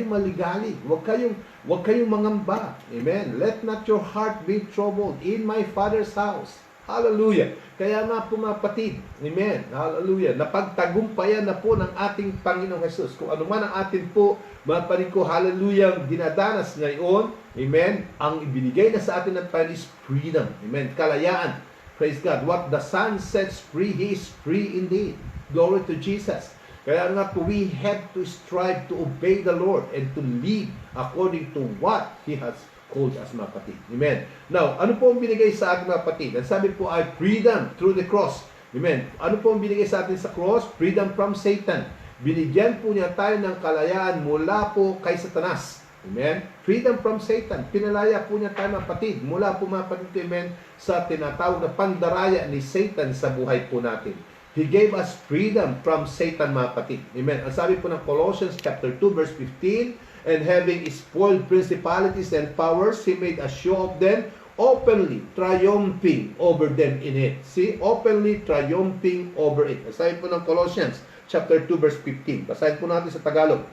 maligali. Huwag kayong mangamba. Amen. Let not your heart be troubled. In my Father's house. Hallelujah. Kaya nga po, mga kapatid, amen, hallelujah, napagtagumpayan na po ng ating Panginoong Jesus. Kung ano man ang atin po, mga kapatid ko, hallelujah, dinadanas ngayon, amen, ang ibinigay na sa atin ng Panginoon is freedom, amen, kalayaan. Praise God. What the Son sets free, He is free indeed. Glory to Jesus. Kaya nga po, we have to strive to obey the Lord and to live according to what He has called us, mga kapatid. Amen. Now, ano po ang binigay sa ating mga kapatid? Ang sabi po ay freedom through the cross. Amen. Ano po ang binigay sa atin sa cross? Freedom from Satan. Binigyan po niya tayo ng kalayaan mula po kay Satanas. Amen. Freedom from Satan. Pinalaya po niya tayo, mga kapatid, mula po, mga kapatid, amen, sa tinatawag na pandaraya ni Satan sa buhay po natin. He gave us freedom from Satan, mga kapatid. Amen. Ang sabi po ng Colossians chapter 2 verse 15, and having spoiled principalities and powers, He made a show of them, openly triumphing over them in it. See, openly triumphing over it. Sabi po ng Colossians chapter 2 verse 15. Basahin po natin sa Tagalog.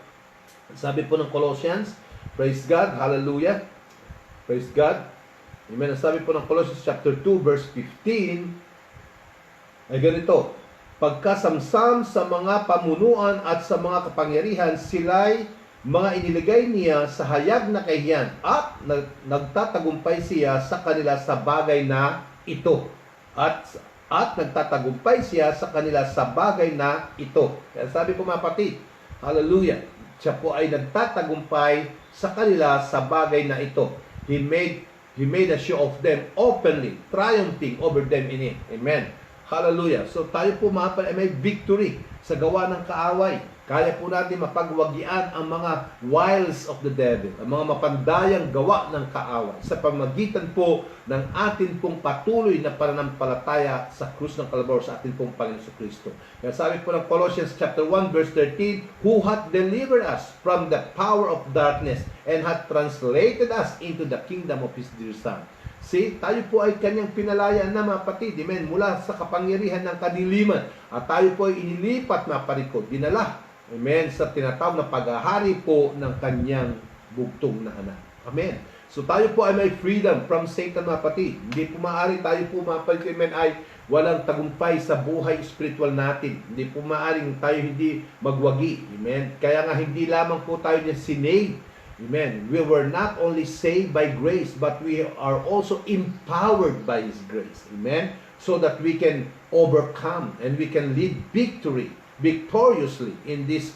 Sabi po ng Colossians, praise God, hallelujah, praise God. Amen. Sabi po ng Colossians chapter 2 verse 15 ay ganito, pagkasamsam sa mga pamunuan at sa mga kapangyarihan, sila'y mga iniligay niya sa hayag na kahiyan at nagtatagumpay siya sa kanila sa bagay na ito. At at nagtatagumpay siya sa kanila sa bagay na ito. Kaya sabi ko mga kapatid, hallelujah, siya po ay nagtatagumpay sa kanila sa bagay na ito. He made a show of them openly, triumphing over them in it. Amen. Hallelujah. So tayo po mga kapatid ay may victory sa gawa ng kaaway. Kaya po natin mapagwagian ang mga wiles of the devil, ang mga mapandayang gawa ng kaaway sa pamagitan po ng atin pong patuloy na pananampalataya sa krus ng Kalbaryo sa atin pong Panginoon Kristo. Kaya sabi po ng Colossians chapter 1 verse 13, who hath delivered us from the power of darkness and hath translated us into the kingdom of His dear Son. See, tayo po ay kanyang pinalaya na mga kapatid, amen, mula sa kapangyarihan ng kadiliman at tayo po ay inilipat na parikot, dinala, amen, sa tinatawag na paghahari po ng kanyang bugtong na anak. Amen. So tayo po ay may freedom from Satan mga kapatid. Hindi po maaari tayo po mga kapatid, amen, ay walang tagumpay sa buhay spiritual natin. Hindi po maaaring tayo hindi magwagi. Amen. Kaya nga hindi lamang po tayo niya sinave. Amen. We were not only saved by grace, but we are also empowered by His grace. Amen. So that we can overcome and we can lead victoriously in this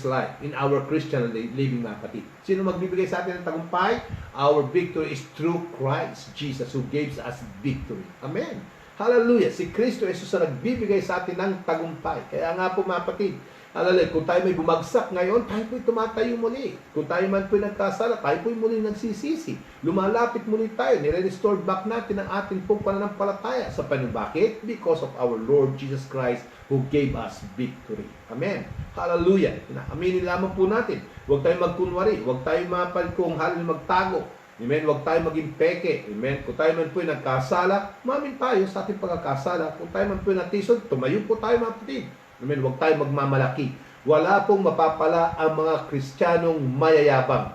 life, in our Christian living mga kapatid. Sino magbibigay sa atin ng tagumpay? Our victory is through Christ Jesus who gives us victory. Amen. Hallelujah. Si Kristo Jesus ang nagbibigay sa atin ng tagumpay. Kaya nga po mga kapatid, hallelujah, kung tayo may bumagsak ngayon, tayo po'y tumatayo muli. Kung tayo man po'y nagkasala, tayo po'y muli nagsisisi. Lumalapit muli tayo, nire-restore back natin ang ating pong pananampalataya sa Panginoon. Bakit? Because of our Lord Jesus Christ who gave us victory. Amen. Hallelujah. Aminin lamang po natin. Huwag tayo magkunwari. Huwag tayo mapal kung halil magtago. Amen. Huwag tayo maging peke. Amen. Kung tayo man po'y nagkasala, mamin tayo sa ating pagkakasala. Kung tayo man po'y natisod, tumayo po tayo mga kapatid. Amen. Huwag tayo magmamalaki. Wala pong mapapala ang mga Kristiyanong mayayabang.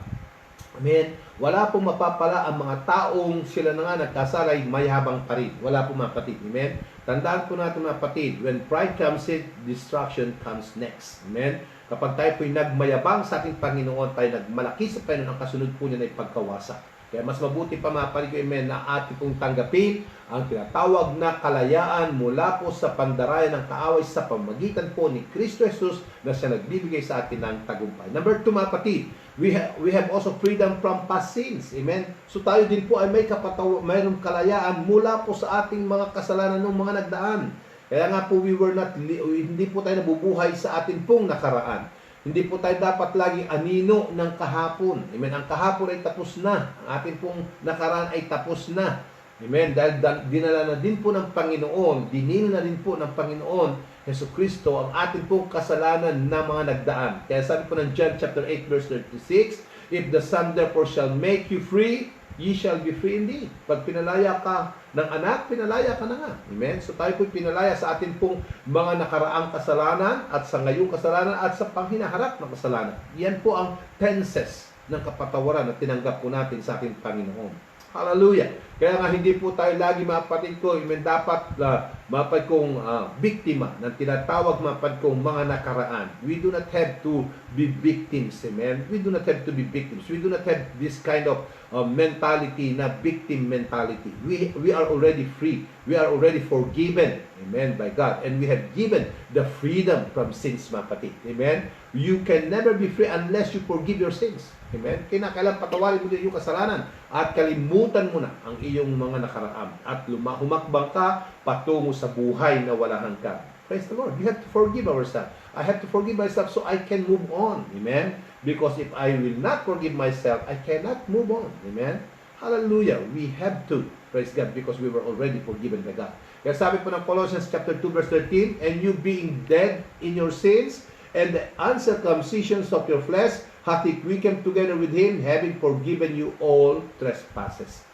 Amen. Wala pong mapapala ang mga taong sila na nga nagkasala ay mayabang pa rin. Wala pong mga kapatid. Amen. Tandaan po natin mga kapatid, when pride comes in, destruction comes next. Amen. Kapag tayo po'y nagmayabang sa ating Panginoon, tayo nagmalaki sa Panginoon, ang kasunod po niya ay pagkawasak. Kaya mas mabuti pa mga kapatid, amen, na ating pong tanggapin ang tinatawag na kalayaan mula po sa pandarayan ng kaaway sa pamagitan po ni Kristo Jesus na siya nagbibigay sa atin ng tagumpay. Number 2 mga kapatid, we have also freedom from past sins. Amen? So tayo din po ay mayroong kalayaan mula po sa ating mga kasalanan ng mga nagdaan. Kaya nga po hindi po tayo nabubuhay sa atin pong nakaraan. Hindi po tayo dapat lagi anino ng kahapon. Amen. Ang kahapon ay tapos na. Ang ating pong nakaraan ay tapos na. Amen. Dahil dinala na din po ng Panginoon, dinil na din po ng Panginoon Jesucristo ang ating pong kasalanan na mga nagdaan. Kaya sabi po ng John chapter 8 verse 36, if the Son therefore shall make you free, ye shall be free indeed. Pag pinalaya ka ng anak, pinalaya ka na nga. Amen? So tayo po'y pinalaya sa atin pong mga nakaraang kasalanan at sa ngayong kasalanan at sa panghinaharap ng kasalanan. Yan po ang tenses ng kapatawaran na tinanggap po natin sa ating Panginoon. Hallelujah! Kaya nga hindi po tayo lagi mga kapatid ko, dapat mga kapatid kong biktima ng tinatawag mga kapatid kong mga nakaraan. We do not have to be victims, amen? We do not have to be victims. We do not have this kind of mentality na victim mentality. We are already free. We are already forgiven, amen, by God. And we have given the freedom from sins, mga kapatid. Amen? You can never be free unless you forgive your sins. Amen? Kinakailangan patawarin mo din yung kasalanan at kalimutan mo na ang iyong mga nakaraan at humakbang ka patungo sa buhay na wala hanggan. Praise the Lord. We have to forgive ourselves. I have to forgive myself so I can move on. Amen? Because if I will not forgive myself, I cannot move on. Amen? Hallelujah. We have to. Praise God, because we were already forgiven by God. Kaya sabi po ng Colossians chapter 2 verse 13, and you being dead in your sins and the uncircumcisions of your flesh, hath He quickened together with Him, having forgiven you all trespasses.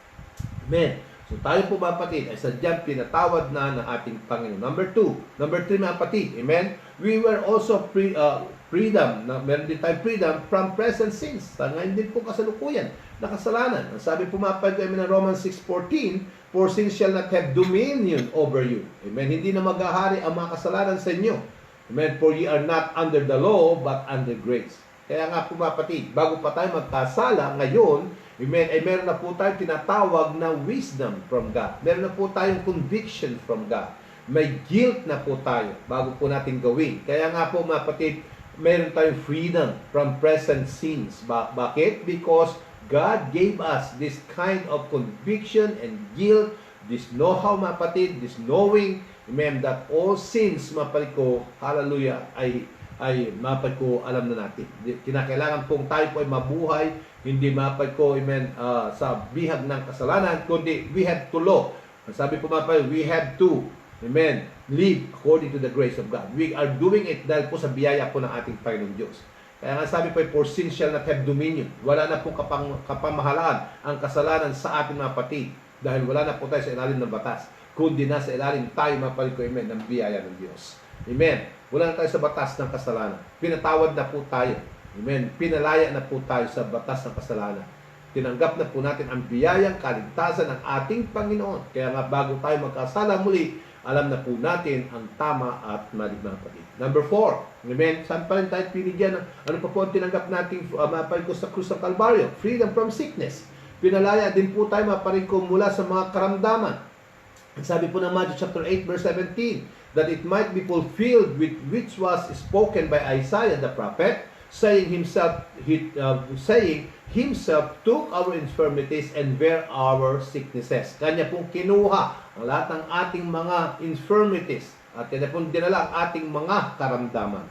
Amen. So tayo po mga kapatid ay sadyang pinatawad na ng ating Panginoon. Number 2. Number 3 mga kapatid. Amen. We were also freedom. Meron din tayong freedom from present sins. Ngayon din po kasalukuyan na kasalanan. Ang sabi po mga kapatid ng Romans 6:14, for sin shall not have dominion over you. Amen. Hindi na maghahari ang mga kasalanan sa inyo. Amen. For ye are not under the law, but under grace. Kaya nga po mga kapatid, bago pa tayo magkasala, ngayon, Amen, ay meron na po tayong tinatawag na wisdom from God. Meron na po tayong conviction from God. May guilt na po tayo bago po natin gawin. Kaya nga po mga kapatid, meron tayong freedom from present sins. Bakit? Because God gave us this kind of conviction and guilt, this know-how mga kapatid, this knowing, amen, that all sins, mga kapatid ko, hallelujah, ay mga kapatid ko, alam na natin. Kinakailangan pong tayo po ay mabuhay, hindi mga kapatid ko, amen, sa bihag ng kasalanan, kundi we have to law. Sabi po mga kapatid, we have to, amen, live according to the grace of God. We are doing it dahil po sa biyaya po ng ating Panginoon Diyos. Kaya nga sabi po, for sin shall not have dominion. Wala na pong kapamahalaan ang kasalanan sa ating mga kapatid. Dahil wala na po tayo sa ilalim ng batas. Kundi na sa ilalim tayo, mga kapatid ko, amen, ng biyaya ng Diyos. Amen. Wala na tayo sa batas ng kasalanan. Pinatawad na po tayo. Amen. Pinalaya na po tayo sa batas ng kasalanan. Tinanggap na po natin ang biyayang kaligtasan ng ating Panginoon. Kaya nga bago tayo magkasala muli, alam na po natin ang tama at mali, mga kapatid. Number 4, amen, saan pa rin tayo pinigyan? Ano pa po ang tinanggap natin mapal ko sa krus ng Kalbaryo? Freedom from sickness. Pinalaya din po tayo maparin ko mula sa mga karamdaman. Sabi po ng Matthew chapter 8 verse 17, that it might be fulfilled with which was spoken by Isaiah the prophet, saying himself took our infirmities and bare our sicknesses. Kanya pong kinuha ang lahat ng ating mga infirmities at kanya pong dinala ang ating mga karamdaman.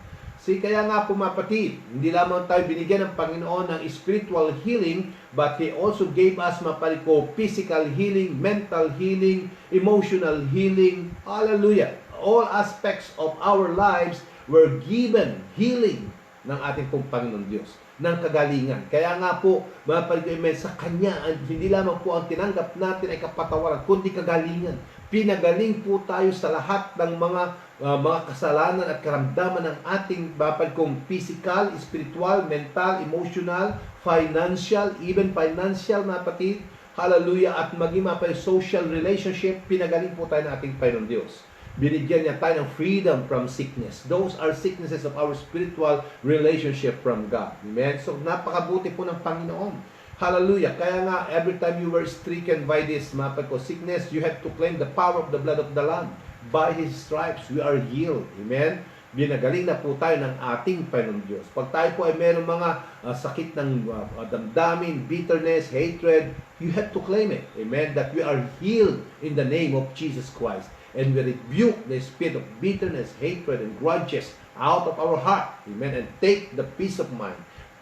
Kaya nga po mga kapatid, hindi lamang tayo binigyan ng Panginoon ng spiritual healing, but He also gave us mga kapatid ko, physical healing, mental healing, emotional healing. Hallelujah! All aspects of our lives were given healing ng ating pong Panginoon Diyos, ng kagalingan. Kaya nga po, mga kapatid, sa Kanya, hindi lamang po ang tinanggap natin ay kapatawaran, kundi kagalingan. Pinagaling po tayo sa lahat ng mga kasalanan at karamdaman ng ating mga kong physical, spiritual, mental, emotional, financial, even financial, mga kapatid. Hallelujah! At maging mga social relationship, pinagaling po tayo ng ating Panginoon Diyos. Binigyan niya tayo ng freedom from sickness. Those are sicknesses of our spiritual relationship from God. Amen? So, napakabuti po ng Panginoon. Hallelujah! Kaya nga, every time you were stricken by this sickness, you have to claim the power of the blood of the Lamb. By His stripes, we are healed. Amen? Binagaling na po tayo ng ating Panginoon Diyos. Pag tayo po ay mayroong mga sakit ng damdamin, bitterness, hatred, you have to claim it. Amen? That we are healed in the name of Jesus Christ. And we rebuke the spirit of bitterness, hatred, and grudges out of our heart. Amen? And take the peace of mind.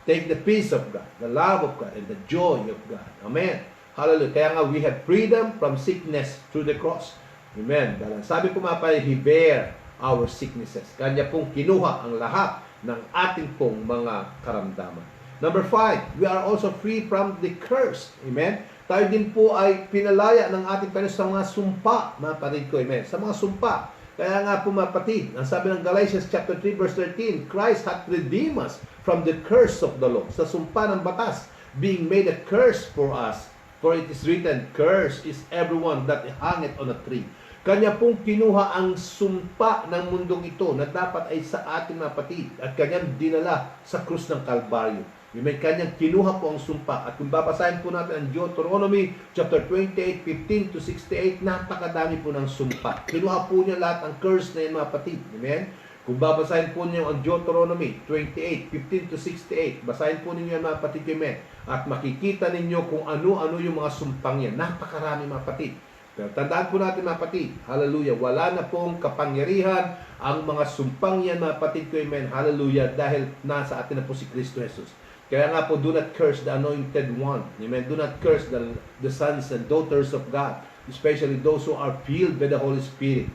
Take the peace of God, the love of God, and the joy of God. Amen? Hallelujah. Kaya nga, we have freedom from sickness through the cross. Amen? Dahil sabi po mga kapatid, He bare our sicknesses. Kanya pong kinuha ang lahat ng ating pong mga karamdaman. Number 5, we are also free from the curse. Amen? Tayo din po ay pinalaya ng ating Panginoon sa mga sumpa, mga kapatid ko. Amen? Sa mga sumpa. Kaya nga po mga kapatid, ang sabi ng Galatians chapter 3 verse 13, Christ hath redeemed us from the curse of the law. Sa sumpa ng batas, being made a curse for us. For it is written, cursed is everyone that hangeth on a tree. Kanya pong kinuha ang sumpa ng mundong ito na dapat ay sa ating mga kapatid at kanyang dinala sa krus ng Kalbaryo. May kanyang kinuha po ang sumpa. At kung babasahin po natin ang Deuteronomy chapter 28, 15 to 68, napakadami po ng sumpa. Kinuha po niya lahat ang curse na yan, mga kapatid. Amen? Kung babasahin po niyo ang Deuteronomy 28, 15 to 68, basahin po ninyo yan, mga kapatid. Amen? At makikita ninyo kung ano-ano yung mga sumpang yan. Napakarami, mga kapatid. Pero tandaan po natin, mga kapatid, hallelujah, wala na pong kapangyarihan ang mga sumpang yan, mga kapatid ko, amen, hallelujah, dahil nasa atin na po si Kristo Jesus. Kaya nga po, do not curse the anointed one. Amen. Do not curse the sons and daughters of God, especially those who are filled by the Holy Spirit,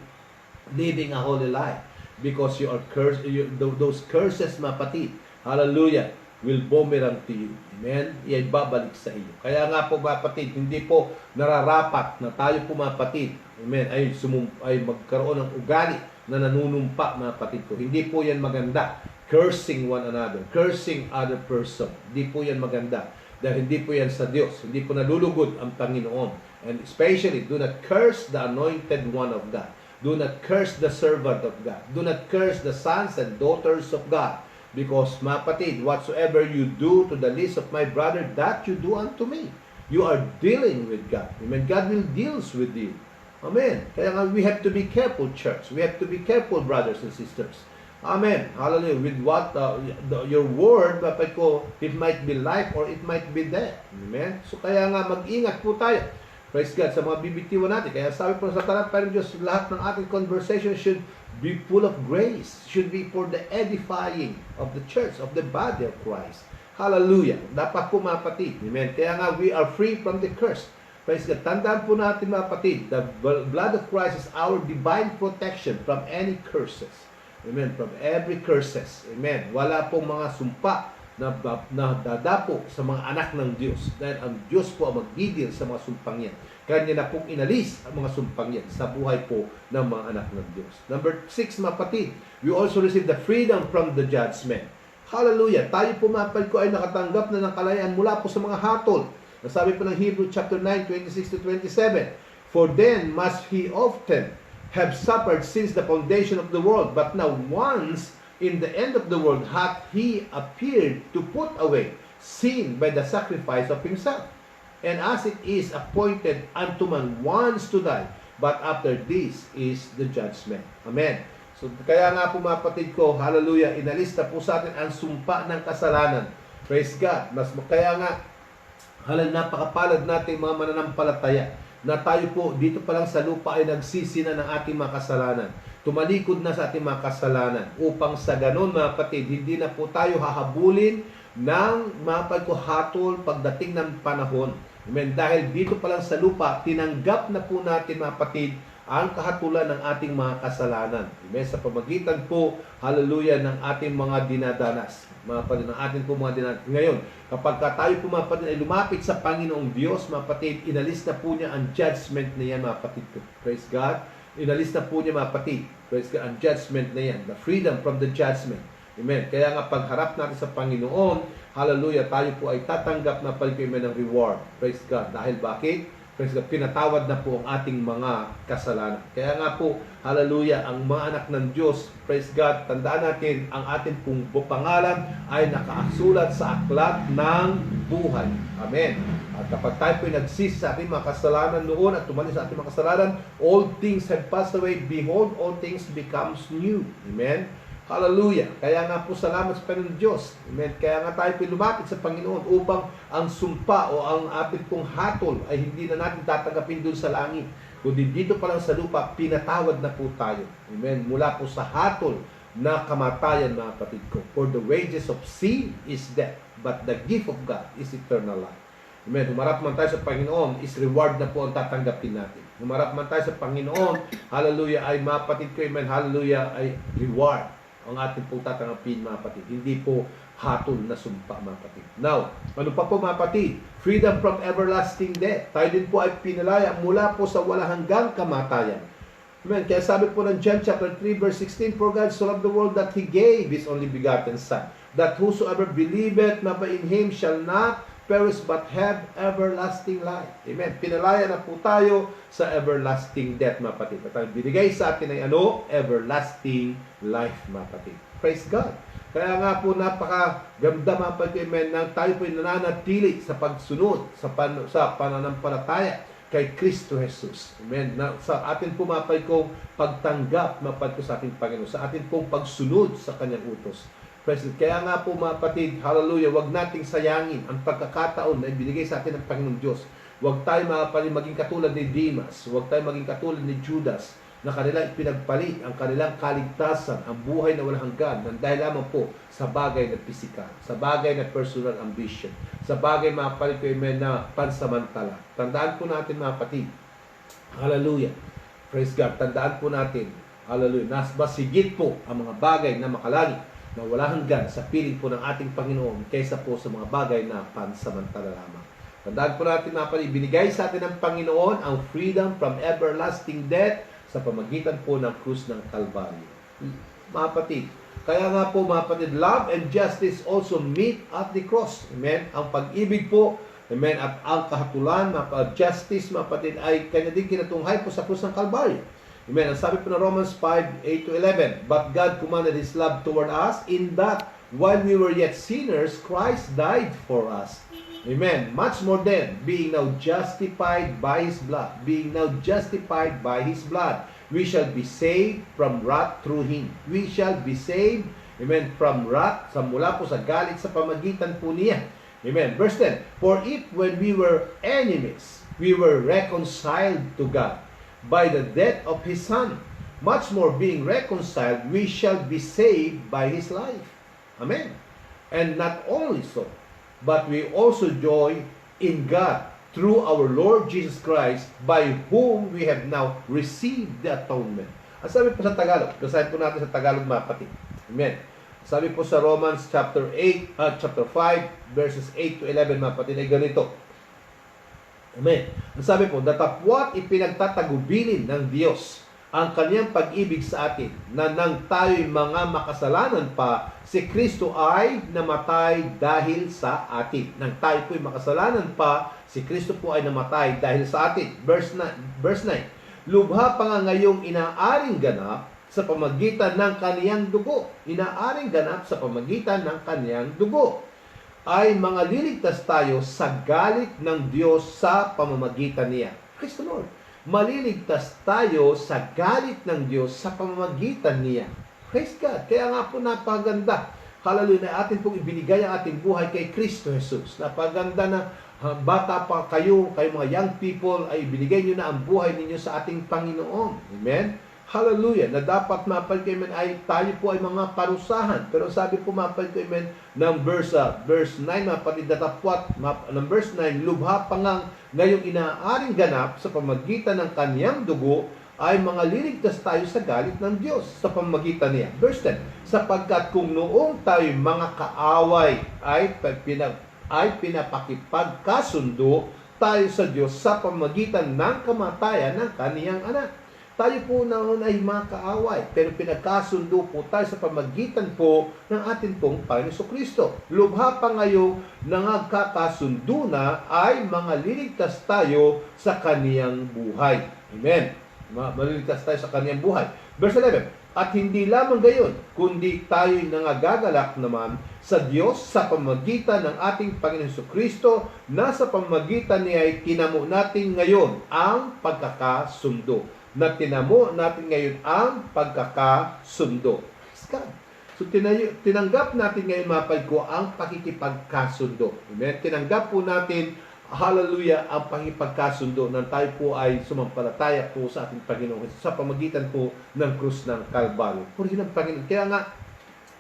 living a holy life. Because you are cursed, those curses, mga kapatid, hallelujah, will boomerang to you. Amen? Iyan babalik sa iyo. Kaya nga po, mga kapatid, hindi po nararapat na tayo po, mga kapatid, amen, ay magkaroon ng ugali na nanunumpa, mga kapatid ko. Hindi po yan maganda. Cursing one another, cursing other person. Hindi po yan maganda. Dahil hindi po yan sa Diyos. Hindi po nalulugod ang Panginoon. And especially, do not curse the anointed one of God. Do not curse the servant of God. Do not curse the sons and daughters of God. Because, mga kapatid, whatsoever you do to the least of my brother, that you do unto me. You are dealing with God. Amen. God will deals with you. Amen. Kaya nga, we have to be careful, church. We have to be careful, brothers and sisters. Amen. Hallelujah. With what your word, dapat ko, it might be life or it might be death. Amen. So kaya nga, mag-ingat po tayo. Praise God sa mga bibitiwan natin. Kaya sabi po sa talat, pero Diyos, lahat ng ating conversation should be full of grace. Should be for the edifying of the church, of the body of Christ. Hallelujah. Dapat po mga kapatid. Amen. Kaya nga, we are free from the curse. Praise God. Tandaan po natin mga kapatid, the blood of Christ is our divine protection from any curses. Amen. From every curses. Amen. Wala pong mga sumpa na dadapo sa mga anak ng Diyos. Dahil ang Diyos po ang magdidil sa mga sumpang yan. Kanya na pong inalis ang mga sumpang yan sa buhay po ng mga anak ng Diyos. Number 6, mga kapatid, we also receive the freedom from the judgment. Hallelujah. Tayo po mga kapatid ko ay nakatanggap na ng kalayaan mula po sa mga hatol. Nasabi po ng Hebrew chapter 9, 26-27, For then must he often have suffered since the foundation of the world, but now once in the end of the world hath he appeared to put away sin by the sacrifice of himself. And as it is appointed unto man once to die, but after this is the judgment. Amen. So kaya nga po mga kapatid ko, hallelujah, inalista po sa atin ang sumpa ng kasalanan. Praise God. Kaya nga, napakapalad natin mga mananampalataya na tayo po dito pa lang sa lupa ay nagsisi na ng ating mga kasalanan. Tumalikod na sa ating mga kasalanan upang sa ganon mga kapatid, hindi na po tayo hahabulin ng mga pagkuhatol pagdating ng panahon. Amen. Dahil dito pa lang sa lupa, tinanggap na po natin mga kapatid ang kahatulan ng ating mga kasalanan. Amen. Sa pamagitan po, hallelujah, ng ating mga dinadanas. Mga kapatid, ng ating po mga dinadanas. Ngayon, kapag tayo po mga kapatid ay lumapit sa Panginoong Diyos, mga kapatid, inalis na po niya ang judgment na yan, mga kapatid. Praise God. Inalis na po niya, mga kapatid. Praise God, ang judgment na yan. The freedom from the judgment. Amen. Kaya nga pagharap natin sa Panginoon, hallelujah, tayo po ay tatanggap na paligpiman ng reward. Praise God. Dahil bakit? Praise God, pinatawad na po ang ating mga kasalanan. Kaya nga po, hallelujah, ang mga anak ng Diyos, praise God, tandaan natin, ang ating pong pangalan ay nakaasulat sa aklat ng buhay. Amen. At kapag tayo po nagsisi sa ating mga kasalanan noon at tumalis sa ating mga kasalanan, all things have passed away. Behold, all things becomes new. Amen. Hallelujah. Kaya nga po salamat sa Panginoon Diyos. Amen. Kaya nga tayo po lumapit sa Panginoon upang ang sumpa o ang ating pong hatol ay hindi na natin tatanggapin doon sa langit. Kundi dito pa lang sa lupa, pinatawad na po tayo. Amen. Mula po sa hatol na kamatayan, mga kapatid ko. For the wages of sin is death, but the gift of God is eternal life. Amen. Humarap man tayo sa Panginoon, is reward na po ang tatanggapin natin. Humarap man tayo sa Panginoon, hallelujah, ay mga kapatid ko, amen, hallelujah, ay reward ang ating pong tatanggapin, mga kapatid. Hindi po hatol na sumpa, mga kapatid. Now, ano pa po, mga kapatid? Freedom from everlasting death. Tayo din po ay pinalaya mula po sa walang hanggang kamatayan. Amen. Kaya sabi po ng John chapter 3 verse 16, For God so loved the world that He gave His only begotten Son, that whosoever believeth in Him shall not perish but have everlasting life. Amen. Pinalaya na po tayo sa everlasting death, mga kapatid. At ang binigay sa atin ay everlasting life, mga kapatid. Praise God. Kaya nga po napakaganda, mga kapatid, amen, nang tayo po nananatili sa pagsunod, sa pananampalataya kay Kristo Jesus. Amen. Sa atin po, mga kapatid, kong pagtanggap, mga kapatid ko, sa ating Panginoon, sa atin pong pagsunod sa Kanyang utos. Kaya nga po, mga kapatid, hallelujah, wag nating sayangin ang pagkakataon na ibinigay sa atin ng Panginoong Diyos. Wag tayo, mga kapatid, maging katulad ni Demas. Wag tayo maging katulad ni Judas na kanilang ipinagpalit ang kanilang kaligtasan, ang buhay na walang hanggan, dahil lamang po sa bagay na pisikal, sa bagay na personal ambition, sa bagay, mga kapatid, na pansamantala. Tandaan po natin, mga kapatid, hallelujah, praise God, tandaan po natin, hallelujah, mas higit po ang mga bagay na makalangit, na wala hanggan sa piling po ng ating Panginoon kaysa po sa mga bagay na pansamantala lamang. Tandaan po natin, mga kapatid, binigay sa atin ng Panginoon ang freedom from everlasting death sa pamagitan po ng krus ng Kalbaryo. Mga kapatid, kaya nga po, mga kapatid, love and justice also meet at the cross. Amen? Ang pag-ibig po, amen, at ang kahatulan, mga justice, mga kapatid, ay kanya din kinatunghay po sa krus ng Kalbaryo. Amen. Ang sabi po ng Romans 5:8-11, But God commanded His love toward us in that while we were yet sinners, Christ died for us. Amen. Much more than being now justified by His blood. Being now justified by His blood. We shall be saved from wrath through Him. We shall be saved, amen, from wrath, sa mula po sa galit sa pamagitan po niya. Amen. Verse 10, for if when we were enemies, we were reconciled to God by the death of His Son, much more being reconciled, we shall be saved by His life. Amen. And not only so, but we also joy in God through our Lord Jesus Christ, by whom we have now received the atonement. Ang sabi po sa Tagalog, basahin po natin sa Tagalog mga kapatid. Amen. Sabi po sa Romans chapter 5, verses 8 to 11 mga kapatid, ay ganito. Amen. Ang sabi po, datapwat ipinagtatagubilin ng Diyos ang kaniyang pag-ibig sa atin, na nang tayo'y mga makasalanan pa, si Kristo ay namatay dahil sa atin. Nang tayo po'y makasalanan pa, si Kristo po ay namatay dahil sa atin. Verse 9, lubha pa nga ngayong inaaring ganap sa pamagitan ng kaniyang dugo. Inaaring ganap sa pamagitan ng kaniyang dugo. Ay mga liligtas tayo sa galit ng Diyos sa pamamagitan niya. Praise the Lord. Maliligtas tayo sa galit ng Diyos sa pamamagitan niya. Praise God. Kaya nga po napaganda. Hallelujah, na atin pong ibinigay ang ating buhay kay Kristo Jesus. Napaganda na bata pa kayo mga young people, ay ibinigay nyo na ang buhay ninyo sa ating Panginoon. Amen? Hallelujah, na dapat mapal kayo, amen, ay tayo po ay mga parusahan. Pero sabi po mapal kayo, amen, ng verse 9, mapatid datapwat, ng verse 9, lubha pa ngang ngayong inaaring ganap sa pamagitan ng kaniyang dugo, ay mga liligtas tayo sa galit ng Diyos sa pamagitan niya. Verse 10, sapagkat kung noong tayo mga kaaway ay pinapakipagkasundo tayo sa Diyos sa pamagitan ng kamatayan ng kaniyang anak. Tayo po noon ay mga kaaway, pero pinagkasundo po tayo sa pamagitan po ng ating pong Panginoon Kristo. Lubha pa ngayong nangagkakasundo na ay mga liligtas tayo sa kaniyang buhay. Amen. Maliligtas tayo sa kaniyang buhay. Verse 11, at hindi lamang gayon, kundi tayo'y nangagagalak naman sa Diyos sa pamagitan ng ating Panginoon Kristo, na sa pamagitan niya ay tinamo natin ngayon ang pagkakasundo. Na tinamo natin ngayon ang pagkakasundo. So tinanggap natin ngayon mga ko ang pakikipagkasundo. Amen? Tinanggap po natin, hallelujah, ang pakikipagkasundo na tayo po ay sumampalataya po sa ating Panginoon sa pamagitan po ng krus ng Kalbaryo. Purihin ang Panginoon. Kaya nga,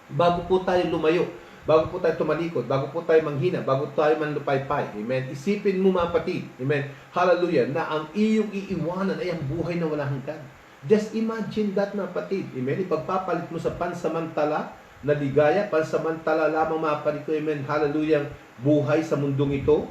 bago po tayo lumayo, bago po tayo tumalikod, bago po tayo manghina, bago tayo manlupaypay, amen, isipin mo mga kapatid, amen, hallelujah, na ang iyong iiwanan ay ang buhay na walang hanggan. Just imagine that mga kapatid, amen, ipagpapalit mo sa pansamantala na ligaya, pansamantala lamang mga kapatid ko, amen, hallelujah, buhay sa mundong ito,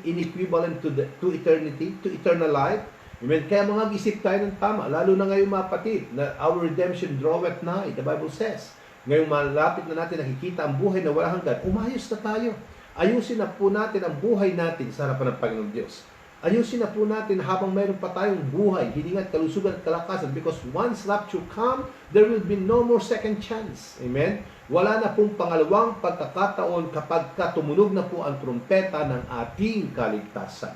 inequivalent to eternity, to eternal life, amen. Kaya mga isip tayo ng tama, lalo na ngayon mga kapatid, na our redemption draweth nigh, the Bible says. Ngayong malapit na natin nakikita ang buhay na walang hanggan, umayos na tayo. Ayusin na po natin ang buhay natin sa harapan ng Panginoon Diyos. Ayusin na po natin habang mayroon pa tayong buhay, hiningat, kalusugan at kalakasan, because once rapture come, there will be no more second chance. Amen? Wala na pong pangalawang pagkakataon kapag tumunog na po ang trumpeta ng ating kaligtasan.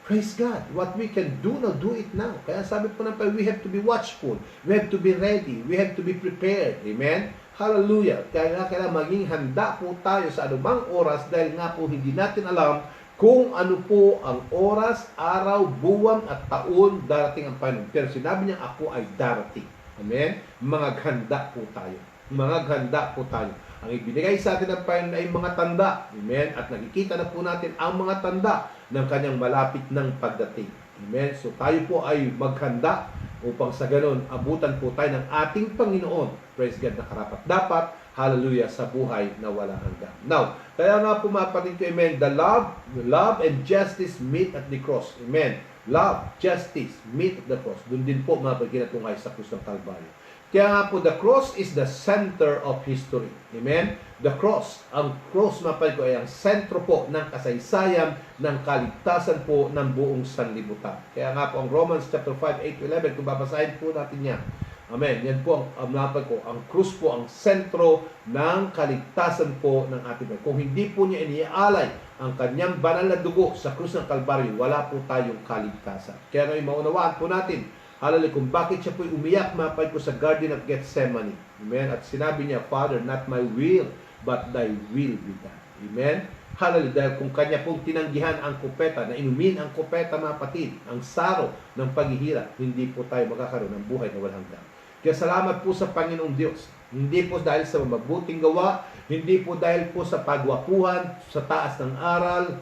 Praise God. What we can do now, do it now. Kaya sabi po natin, we have to be watchful. We have to be ready. We have to be prepared. Amen? Hallelujah. Kaya nga kailangan maging handa po tayo sa anumang oras, dahil nga po hindi natin alam kung ano po ang oras, araw, buwan at taon darating ang Panginoon. Pero sinabi niya, ako ay darating. Amen? Maghanda po tayo. Maghanda po tayo. Ang ibinigay sa atin ng Panginoon ay mga tanda. Amen? At nakikita na po natin ang mga tanda ng kanyang malapit ng pagdating. Amen? So tayo po ay maghanda upang sa ganun, abutan po tayo ng ating Panginoon. Praise God, na karapat dapat, hallelujah, sa buhay na walang hanggan. Now, kaya nga po mga kapatid ko, amen, the love and justice meet at the cross. Amen. Love, justice, meet at the cross. Doon din po mga pagkinatungay sa krus ng Kalbaryo. Kaya nga po, the cross is the center of history. Amen? The cross, ang cross mga kapatid ko ay ang sentro po ng kasaysayan, ng kaligtasan po ng buong sanlibutan. Kaya nga po, ang Romans chapter 5, 8-11, kung babasahin po natin yan. Amen. Yan po ang napag ko. Ang krus po ang sentro ng kaligtasan po ng ating Panginoon. Kung hindi po niya iniaalay ang kanyang banal na dugo sa krus ng Kalbaryo, wala po tayong kaligtasan. Kaya ngayon maunawaan po natin, hallelujah, kung bakit siya po umiyak, mapad ko sa Garden of Gethsemane. Amen? At sinabi niya, Father, not my will, but thy will be done. Amen? Hallelujah. Dahil kung kanya pong tinanggihan ang kupeta, na inumin ang kupeta, mga kapatid, ang saro ng paghihirap, hindi po tayo magkakaroon ng buhay na walang hanggan. Kaya salamat po sa Panginoong Diyos. Hindi po dahil sa mabuting gawa, hindi po dahil po sa pagwapuhan, sa taas ng aral,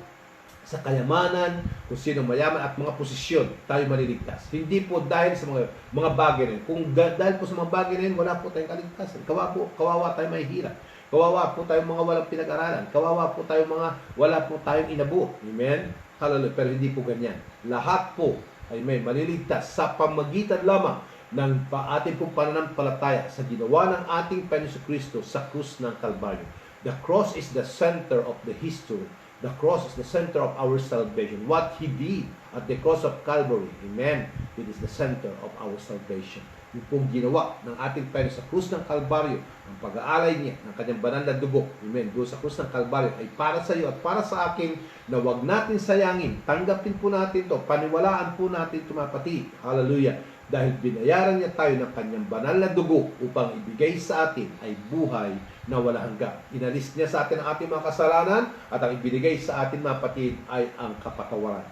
sa kayamanan, kung sino mayaman at mga posisyon, tayo maliligtas. Hindi po dahil sa mga bagay na yun. Kung dahil po sa mga bagay na yun, wala po tayong kaligtasan. Kawawa tayo mahihirap. Kawawa po tayong mga walang pinag-aralan. Kawawa po tayong mga wala po tayong inabuo. Amen? Hallelujah. Pero hindi po ganyan. Lahat po ay may maliligtas sa pamagitan lamang ng ating pong pananampalataya sa ginawa ng ating Panginoon Kristo sa krus ng Kalbaryo. The cross is the center of the history. The cross is the center of our salvation. What He did at the cross of Calvary, amen, it is the center of our salvation. Yung pong ginawa ng ating Panginoon sa krus ng Kalbaryo, ang pag-aalay niya ng kanyang banal na dugo, amen, doon sa krus ng Kalbaryo ay para sa iyo at para sa akin na wag natin sayangin. Tanggapin po natin to, paniwalaan po natin ito, mga kapatid. Hallelujah. Dahil binayaran niya tayo ng kanyang banal na dugo upang ibigay sa atin ay buhay na wala hanggan. Inalis niya sa atin ang ating mga kasalanan at ang ibinigay sa atin, mga kapatid, ay ang kapatawaran.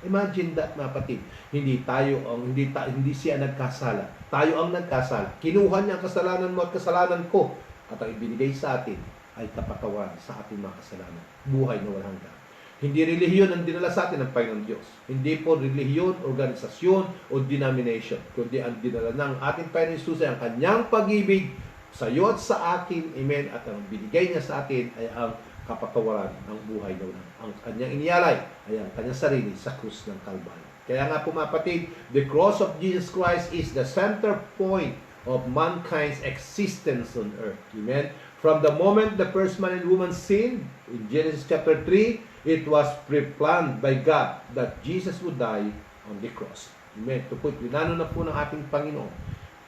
Imagine that, mga kapatid. Hindi siya nagkasala. Tayo ang nagkasala. Kinuha niya ang kasalanan mo at kasalanan ko. At ang ibinigay sa atin ay kapatawaran sa ating mga kasalanan. Buhay na walang hanggan. Hindi relihiyon ang dinala sa atin ng Panginoon Diyos. Hindi po relihiyon, organisasyon, o denomination. Kundi ang dinala ng ating Panginoon Jesus ay ang kanyang pag-ibig sa iyo at sa akin. Amen. At ang binigay niya sa atin ay ang kapatawaran ng buhay na walang. Ang kanyang inialay ay ang kanyang sarili sa krus ng Kalbaryo. Kaya nga po, mga kapatid, the cross of Jesus Christ is the center point of mankind's existence on earth. Amen. From the moment the first man and woman sinned, in Genesis chapter 3, it was pre-planned by God that Jesus would die on the cross. Amen. Ito po, pinano na po ng ating Panginoon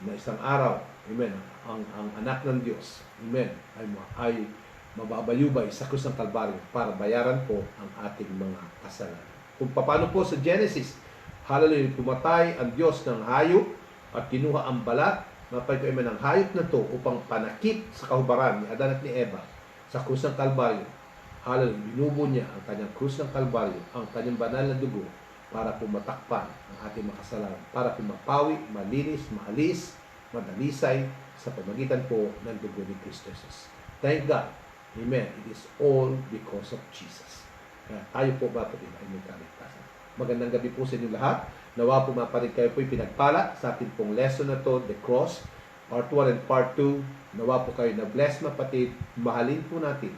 na isang araw, amen, ang anak ng Diyos, amen, ay mababayubay sa krus ng Kalbaryo para bayaran po ang ating mga kasalanan. Kung paano po sa Genesis, hallelujah, pumatay ang Diyos ng hayop at kinuha ang balat, mapay ko ng hayop na to upang panakip sa kahubaran ni Adan at ni Eva sa krus ng Kalbaryo. Hallelujah, binubo niya ang kanyang krus ng Kalbaryo, ang kanyang banal na dugo para pumatakpan ang ating makasalanan, para pumapawi, malinis, maalis, madalisay sa pamagitan po ng dugo ni Kristo Jesus. Thank God. Amen. It is all because of Jesus. Kaya tayo po, kapatid, ay may kaligtasan. Magandang gabi po sa inyo lahat. Nawa po, maparid kayo po pinagpala sa ating pong lesson na to, The Cross, Part 1 and Part 2. Nawa po kayo na bless, kapatid. Mahalin po natin,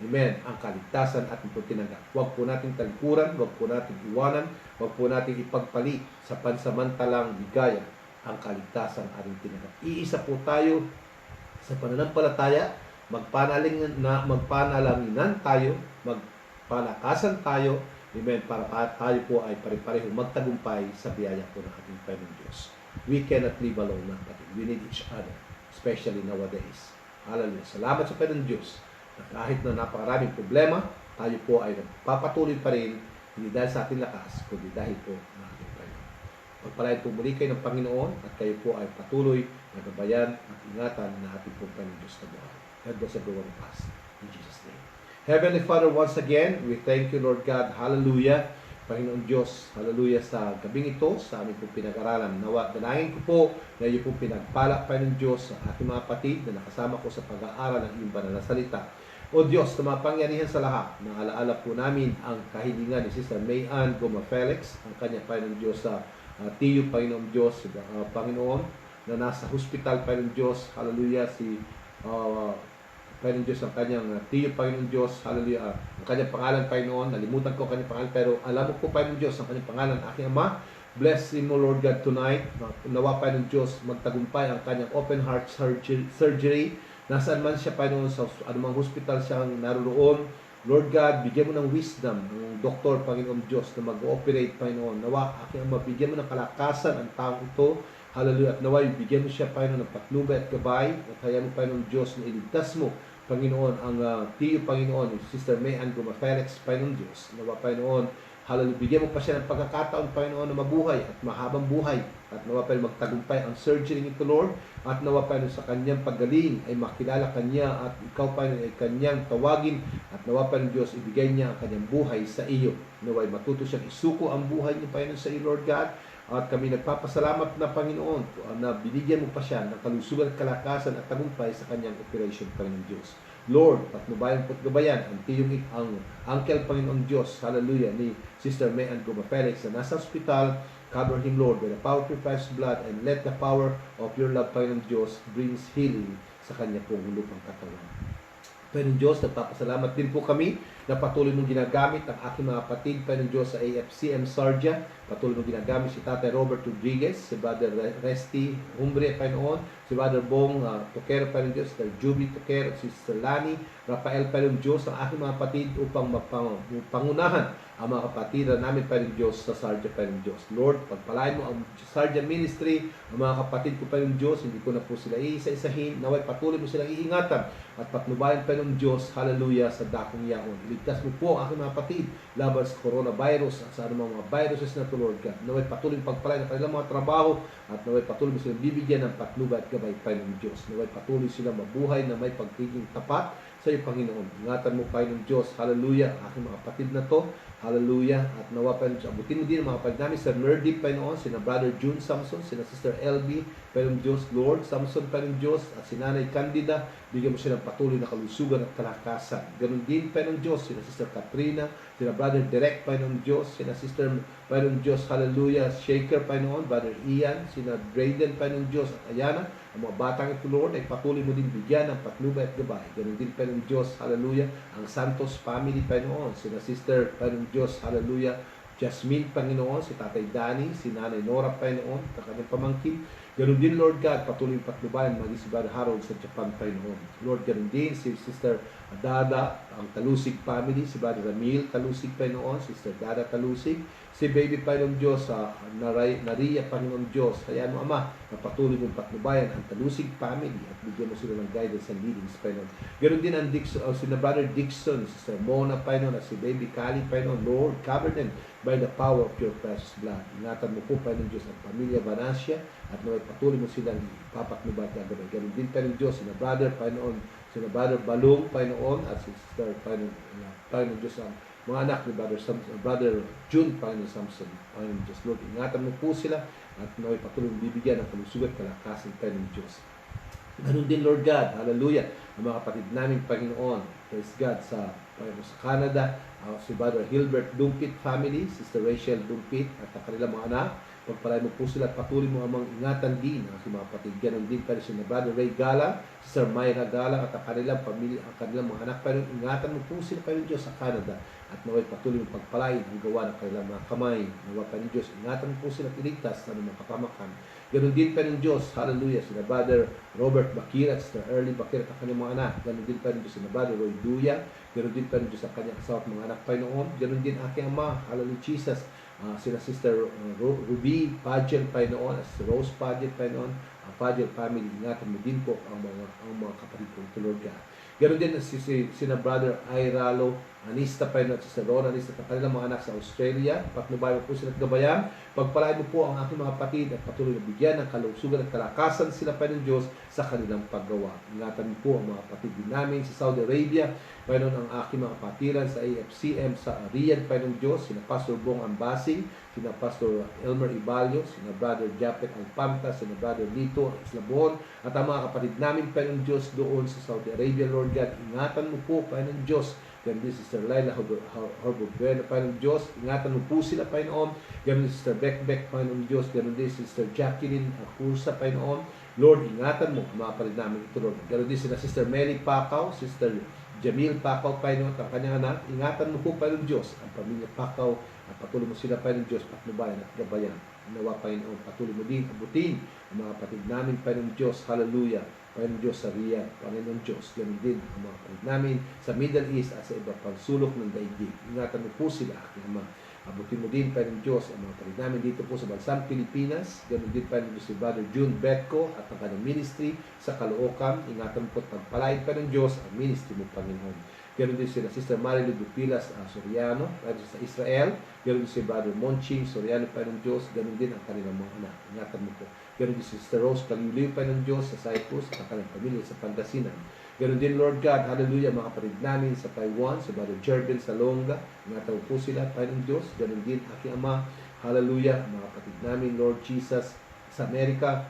amen, ang kaligtasan at ito tinanggap. Huwag po natin talikuran, huwag po natin iwanan, huwag po natin ipagpalit sa pansamantalang bigaya ang kaligtasan ating tinanggap. Iisa po tayo sa pananampalataya, magpanalanginan tayo, magpalakasan tayo, amen, para tayo po ay pare-pareho magtagumpay sa biyaya po ng ating Panginoon Diyos. We cannot live alone, mga kapatid. We need each other, especially nowadays. Hallelujah. Salamat sa Panginoon Diyos. Kahit na napakaraming problema, tayo po ay nagpapatuloy pa rin, hindi dahil sa ating lakas, kundi dahil po ng ating Panginoon. Pagpalain po muli kayo ng Panginoon at kayo po ay patuloy na gabayan at ingatan na ating po Panginoon Diyos na buhay. God bless everyone of us. In Jesus' name. Heavenly Father, once again, we thank you, Lord God. Hallelujah. Panginoon Diyos, hallelujah, sa gabing ito, sa aming pong pinag-aralan. Nawa, dalangin ko po na iyo pong pinagpala, Panginoon Diyos, sa ating mga kapatid na nakasama ko sa pag-aaral ng iyong banal na salita. O Diyos, na mapangyarihan sa lahat, na alaala po namin ang kahilingan ni Sister Mayan Goma Felix, ang kanya, Panginoon Diyos, sa tiyo, Panginoon Diyos, Panginoon, na nasa hospital, Panginoon Diyos, hallelujah, si Panginoon Diyos, ang kanyang tiyo, Panginoon Diyos, hallelujah, ang kanyang pangalan, Panginoon, nalimutan ko ang kanyang pangalan, pero alam mo po, Panginoon Diyos, ang kanyang pangalan, aking Ama. Bless him, O Lord God, tonight. Nawa, Panginoon Diyos, magtagumpay ang kanyang open heart surgery. Nasaan man siya, Panginoon, sa anumang hospital siyang naroon. Lord God, bigyan mo ng wisdom ng doktor, Panginoon Diyos, na mag-ooperate, Panginoon. Nawa, aking Ama, bigyan mo ng kalakasan ang taong ito. Hallelujah. At naway, bigyan mo siya, Panginoon, ng patnubay at gabay. At hayaan mo, Panginoon Diyos, na iligtas mo, Panginoon, ang tiyo, Panginoon, Sister May Ann Guma Felix, Panginoon Diyos. Nawa, Panginoon, hallelujah, bigyan mo pa siya ng pagkakataon, Panginoon, na mabuhay at mahabang buhay. At nawa, Panginoon, magtagumpay ang surgery nito, Lord. At nawa, Panginoon, sa kanyang paggaling ay makilala kanya at ikaw, Panginoon, ay kanyang tawagin. At nawa, Panginoon Diyos, ibigay niya ang kanyang buhay sa iyo. Nawa, matuto siyang isuko ang buhay niya, Panginoon, sa iyo, Lord God. At kami nagpapasalamat na, Panginoon, na binigyan mo pa siya ng kalusugan at kalakasan at tagumpay sa kanyang operation, Panginoon Diyos. Lord, patnubayan po't gabayan ang tiyong ang Uncle, Panginoong Diyos, hallelujah, ni Sister May Ann Guma Felix na nasa ospital. Cover him, Lord, by the power of your precious blood, and let the power of your love, Panginoong Diyos, brings healing sa kanya pong lupang katawan. Panginoon Diyos, nagpapasalamat din po kami na patuloy mong ginagamit ang aking mga kapatid, Panginoon Diyos, sa AFCM Sarja. Patuloy mong ginagamit si Tatay Robert Rodriguez, si Brother Resty Humbre, Panginoon, si Brother Bong Toquero, Panginoon Diyos, Sister Juby Toquero, si Sister Lani, Rafael, Panginoon Diyos, ang aking mga kapatid upang pangunahan ang mga kapatiran namin, Panginoon Diyos, sa Sarja, Panginoon Diyos. Lord, pagpalain mo ang Sarja Ministry, ang mga kapatid ko, Panginoon Diyos, hindi ko na po sila iisa-isahin, naway patuloy mo silang iingatan at patnubayan, Panginoon Diyos, hallelujah, sa dakong yaon. Iligtas mo po ang aking mga kapatid laban sa coronavirus at sa anumang mga viruses na to, Lord God. Naway patuloy pagpalain ang kanilang mga trabaho at naway patuloy mo silang bibigyan ng patnubay at gabay, Panginoon Diyos. Naway patuloy silang mabuhay na may pagtiging tapat sa iyo, Panginoon. Ingatan mo, Panginoon Diyos, hallelujah, ang aking mga kapatid na to, hallelujah, at nawa, Panginoon Diyos, abutin mo din ang mga kapatid namin sa Merdip, Panginoon, sina Brother June Samson, sina Sister LB, Panginoon Diyos, Lord Samson, Panginoon Diyos, at si Nanay Candida, bigyan mo siya ng patuloy na kalusugan at kalakasan. Ganun din, Panginoon Diyos, sina Sister Katrina, sina Brother Direct, Panginoon Diyos, sina Sister, Panginoon Diyos, hallelujah, Shaker, Panginoon, Brother Ian, sina Drayden, Panginoon Diyos, at Ayana, ang mga batang ito, Lord, ay patuloy mo din bigyan ng patnubay at gabay. Ganun din, Panginoon Diyos, hallelujah, ang Santos family, Panginoon, sina Sister, Panginoon Diyos, hallelujah, Jasmine, Panginoon, si Tatay Danny, si Nanay Nora, Panginoon, ang kanyang pamangkin. Ganun din, Lord God, patuloy patnubayan, maging si Brother Harold sa Japan, Panginoon. Lord, ganun din, si Sister Dada, ang Talusig family, si Brother Ramil Talusig, Panginoon, Sister Dada Talusig, si Baby, Panginoon Diyos, Naria, Panginoon Diyos. Hayaan mo, Ama, na patuloy mong patnubayan ang Talusig family at bigyan mo sila ng guidance and leadings, Panginoon. Ganun din ang si Brother Dixon, Sister Mona, Panginoon, at si Baby Kali, Panginoon. Lord, cover them by the power of your precious blood. Ingatan mo po, Panginoon Diyos, ang pamilya Vanassia at naway patuloy mo silang papatnubat at gagawin. Ganun din, Panginoon Diyos, sina Brother, Panginoon, sina Brother Balong, Panginoon, at si Sister, Panginoon Diyos, ang mga anak ni Brother June, Panginoon Samson, Panginoon Diyos. Lord, ingatan mo po sila at naway patuloy bibigyan ng kalusugan, kalakasan, Panginoon Diyos. Ganun din, Lord God, hallelujah, ang mga kapatid namin, Panginoon, praise God, sa Canada, si Brother Hilbert Dumpit family, Sister Rachel Dumpit, at ang kanilang mga anak. Pagpalay mo po sila at patuloy mo amang ingatan din ang mga kapatid. Ganon din pa rin si Brother Ray Galang, Sister Myra Galang, at ang kanilang pamilya, ang kanilang mga anak pa rin. Ingatan mo po sila pa rin, Diyos, sa Canada. At naway patuloy mo pagpalain ang gawa ng kanilang mga kamay. Nawa pa rin, Diyos, ingatan mo po sila at iligtas na mga kapamakan. Ganon din pa rin, Diyos, hallelujah, si Brother Robert Bakira at Sister Early Bakira at ang kanyang mga anak. Ganon din pa rin, Diyos, si Brother Roy Duya. Ganon din pa rin, Diyos, ang kanyang asawa at mga anak pa noon. Ganon din aking ama, hallelujah, Jesus. Sila Sister Ruby Pagel, Panginoon, si Rose Pagel, Panginoon, ang Pagel family. Ingatan mo din po ang mga kapatid ko, Lord God. Ganoon din sina Brother Ayralo Anista, Panginoon, si Ron Anista, at kanilang mga anak sa Australia. Patnubayan mo po sila at gabayan. Pagpalain mo po ang aking mga kapatid at patuloy na bigyan ng kalusugan at kalakasan sila, Panginoon Diyos, sa kanilang paggawa. Ingatan mo po ang mga kapatid din namin sa Saudi Arabia, Panginoon, ang aking mga kapatiran sa AFCM sa Riyadh, Panginoon Diyos, sina Pastor Bong Ambasing, sina Pastor Elmer Ibalio, sina Brother Japet Alpanta, sina Brother Lito Islabon, at ang mga kapatid namin, Panginoon Diyos, doon sa Saudi Arabia, Lord God. Ingatan mo po, Panginoon Diyos, ganun din Sister Laila Horbobueno, Panginoon Diyos, ingatan mo po sila, Panginoon. Ganun din Sister Beck, Panginoon Diyos, ganun din Sister Jacqueline Acursa, Panginoon. Lord, ingatan mo ang mga kapatid namin ito, Lord. Ganun din sila Sister Mary Pacau, Sister Jamil Pacau, Panginoon, ang kanyang anak. Ingatan mo po, Panginoon Diyos, ang pamilya Pacau, at patuloy mo sila, Panginoon Diyos, patnubayan at gabayan. Nawa, Panginoon, patuloy mo din, abutin ang mga kapatid namin, Panginoon Diyos, hallelujah. Panginoon Diyos sa Riyadh, Panginoon Diyos, ganun din ang mga kapatid namin sa Middle East at sa iba pang sulok ng daigdig. Ingatan mo po sila, aking Ama. Abutin mo din, Panginoon Diyos, ang mga kapatid namin dito po sa bansang Pilipinas. Ganun din, Panginoon Diyos, si Brother June Betco at ang kanyang ministry sa Caloocan. Ingatan mo po at pagpalain, Panginoon Diyos, ang ministry mo, Panginoon. Ganun din sila Sister Marilu Dupilas Soriano, Panginoon sa Israel. Ganun din si Brother Monching Soriano, Panginoon Diyos. Ganun din ang kanilang mga anak. Ingatan mo po. Ganun din si Sister Rose Paliuliw, Panginoon Diyos, sa Cyprus at ang kanyang pamilya sa Pangasinan. Ganun din, Lord God, hallelujah, mga kapatid namin sa Taiwan, si Brother Jervin Salonga, ingatan po sila, Panginoon Diyos. Ganun din, aking Ama, hallelujah, mga kapatid namin, Lord Jesus, sa Amerika,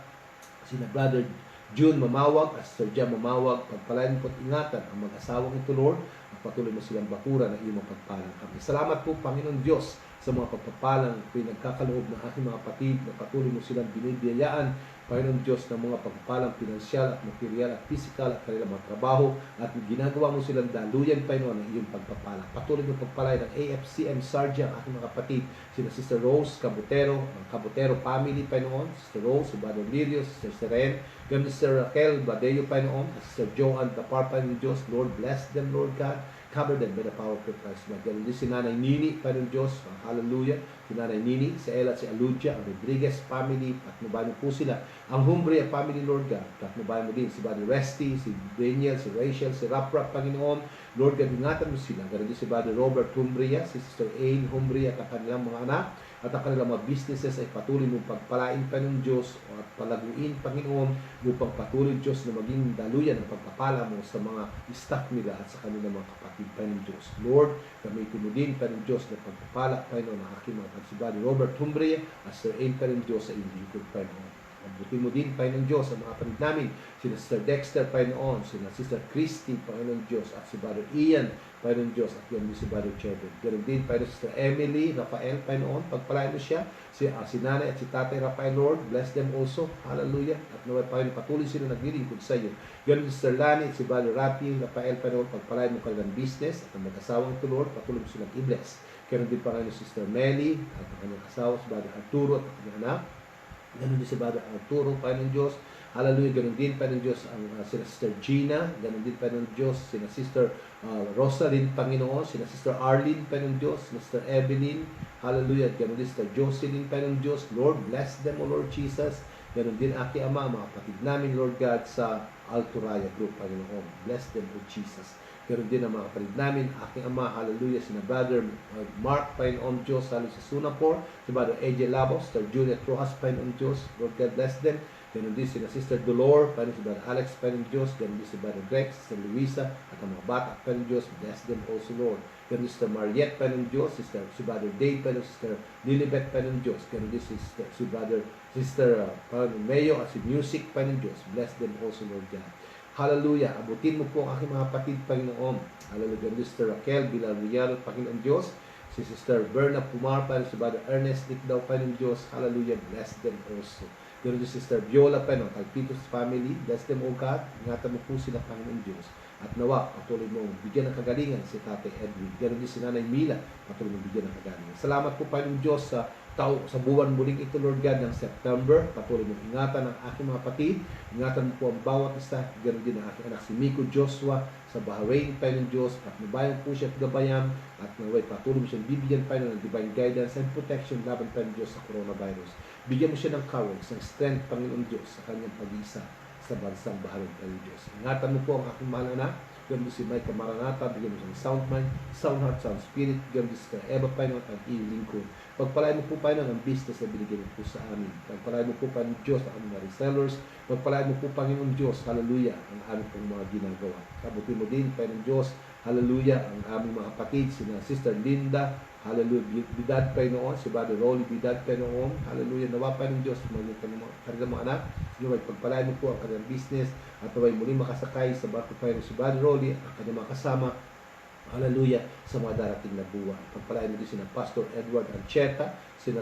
sina Brother June Mamawag at Sister Jan Mamawag, pagpalain po at ingatan ang mag-asawang ito, Lord, at patuloy mo silang bakura na iyong mapagpalang kami. Salamat po, Panginoon Diyos, sa mga pagpapalang pinagkakaloob ng aking mga kapatid na patuloy mo silang binibiyayaan, Panginoon Diyos, ng mga pagpapalang pinansyal at material at physical at kanilang mga trabaho at ginagawa mo silang daluyan, Panginoon, ng iyong pagpapala. Patuloy mo pagpalay ng AFCM Sarja, ang aking mga kapatid, sina Sister Rose Cabutero, ang Cabutero family, Panginoon, Sister Rose, si Brother Lirio, Sister Seren, ganun Sister Raquel Badeo, Panginoon, at Sister Joanne Tapar, Panginoon Diyos. Lord, bless them, Lord God. Cover them by the power of your Christ. Ganun din si Nanay Nini, Panginoon Diyos, hallelujah, si Nanay Nini, si Ella, si Aludia, ang Rodriguez family, patnubayan mo po sila. Ang Humbria family, Lord God, patnubayan mo din si Brother Resty, si Daniel, si Rachel, si Raprap, Panginoon. Lord God, ingatan mo sila. Ganun din si Brother Robert Humbria, si Sister Ain Humbria, at ang kanilang mga anak, at ang kanilang mga businesses ay patuloy mong pagpalain, Panginoon Diyos, at palaguin, Panginoon, upang patuloy, Diyos, na maging daluyan ang pagpapala mo sa mga staff nila at sa kanilang mga kapatid, Panginoon Diyos. Lord, gamitin mo din, Panginoon Diyos, na pagpapala, Panginoon, ang aking mga kansibali, Robert Humbria, at Sir Ain, Panginoon Diyos, sa iyong lingkod, Panginoon. Mabuti mo din, Panginoon Diyos, ang mga kapatid namin, sina Sister Dexter, Panginoon, sina Sister Christy, Panginoon Diyos, at si Brother Ian, Panginoon Diyos, at yan si Brother Chevron. Ganun din, Panginoon, Sister Emily, Rafael, Panginoon, pagpalain mo siya, si Nanay at si Tatay Rafael, Lord, bless them also, hallelujah, at naway, Panginoon, patuloy sila naglilingkod sa iyo. Ganun din, Sister Lani, at si Brother Rafi, Rafael, Panginoon, pagpalain mo kanilang business, at ang mag-asawang ito, Lord, patuloy mo silang i-bless. Ganun din, Panginoon, Sister Melly, at ang kanyang asawa, si Brother Arturo, at ang kanyang anak. Ganun din si Brother Arturo, Panginoon Diyos. Hallelujah. Ganun din, Panginoon Diyos, ang sina Sister Gina. Ganun din, Panginoon Diyos, sina Sister Rosalind, Panginoon. Sina Sister Arlene, Panginoon Diyos. Sina Sister Evelyn. Hallelujah. Ganun din, Sister Jocelyn, Panginoon Diyos. Lord, bless them, O Lord Jesus. Ganun din, Aki Ama, mga kapatid namin, Lord God, sa Alto Raya Group, Panginoon. Bless them, O Jesus. Ganun din ang mga kapatid namin, aking Ama, hallelujah, sina Brother Mark, Panginoon Diyos, hallelujah, sa Sunapor, si Brother AJ Labos, Sister Juliet Rojas, Panginoon Diyos, Lord God bless them. Ganun din sina Sister Dolor, Panginoon, si Brother Alex, Panginoon Diyos, ganun din si Brother Greg, Sister Luisa, at ang mga bata, Panginoon Diyos, bless them also, Lord. Ganun din Sister Mariette, Panginoon Diyos, si Brother Dave, Panginoon, Sister Lilibet, Panginoon Diyos, ganun din si Brother, Sister Mayo, at si Music, Panginoon Diyos, bless them also, Lord God. Hallelujah. Abutin mo po ang aking mga kapatid, Panginoon. Hallelujah. Sister Raquel Villarreal, Panginoon Diyos. Si Sister Berna Pumar, Panginoon. Si Brother Ernest Nickdaw, Panginoon Diyos. Hallelujah. Bless them also. Ganun din Sister Viola, Panginoon. Kalpitos family. Bless them, O God. Ingatan mo po sila, Panginoon Diyos. At nawa, patuloy mong bigyan ng kagalingan si Tatay Edwin. Ganun din si Nanay Mila. Patuloy mong bigyan ng kagalingan. Salamat po, Panginoon Diyos, sa buwan muling ito, Lord God, ng September. Patuloy mong ingatan ang aking mga kapatid. Ingatan mo po ang bawat isa. Ganun din ang aking anak, si Miko Joshua, sa Bahrain, Panginoon Diyos. Patnubayan po siya at gabayan. At naway, patuloy mo siyang bibigyan, Panginoon, ng divine guidance and protection laban, Panginoon Diyos, sa coronavirus. Bigyan mo siya ng courage, ng strength, Panginoon Diyos, sa kanyang pag-isa sa bansang Bahrain, Panginoon Diyos. Ingatan mo po ang aking mahal anak. Ganun din si Micah Maranata, bigyan mo siyang sound mind, sound heart, sound spirit. Ganun din si Eva, Panginoon, ang iyong lingkod. Pagpalain mo po, Panginoon, ang business na binigyan mo po sa amin. Pagpalain mo po, Panginoon Diyos, ang aming mga resellers. Pagpalain mo po, Panginoon Diyos, hallelujah, ang aming pong mga ginagawa. Kabuti mo din, Panginoon Diyos, hallelujah, ang aming mga kapatid, sina Sister Linda, hallelujah, Bidad, Panginoon, si Brother Rolly Bidad, Panginoon, hallelujah, nawa, Panginoon Diyos, kanilang mga anak, naway, pagpalain mo po ang kanilang business, at naway muli makasakay sa barko, Panginoon, si Brother Rolly, ang kanilang mga kasama, hallelujah, sa mga darating na buwan. Pagpalain mo din sina Pastor Edward Ancheta, sina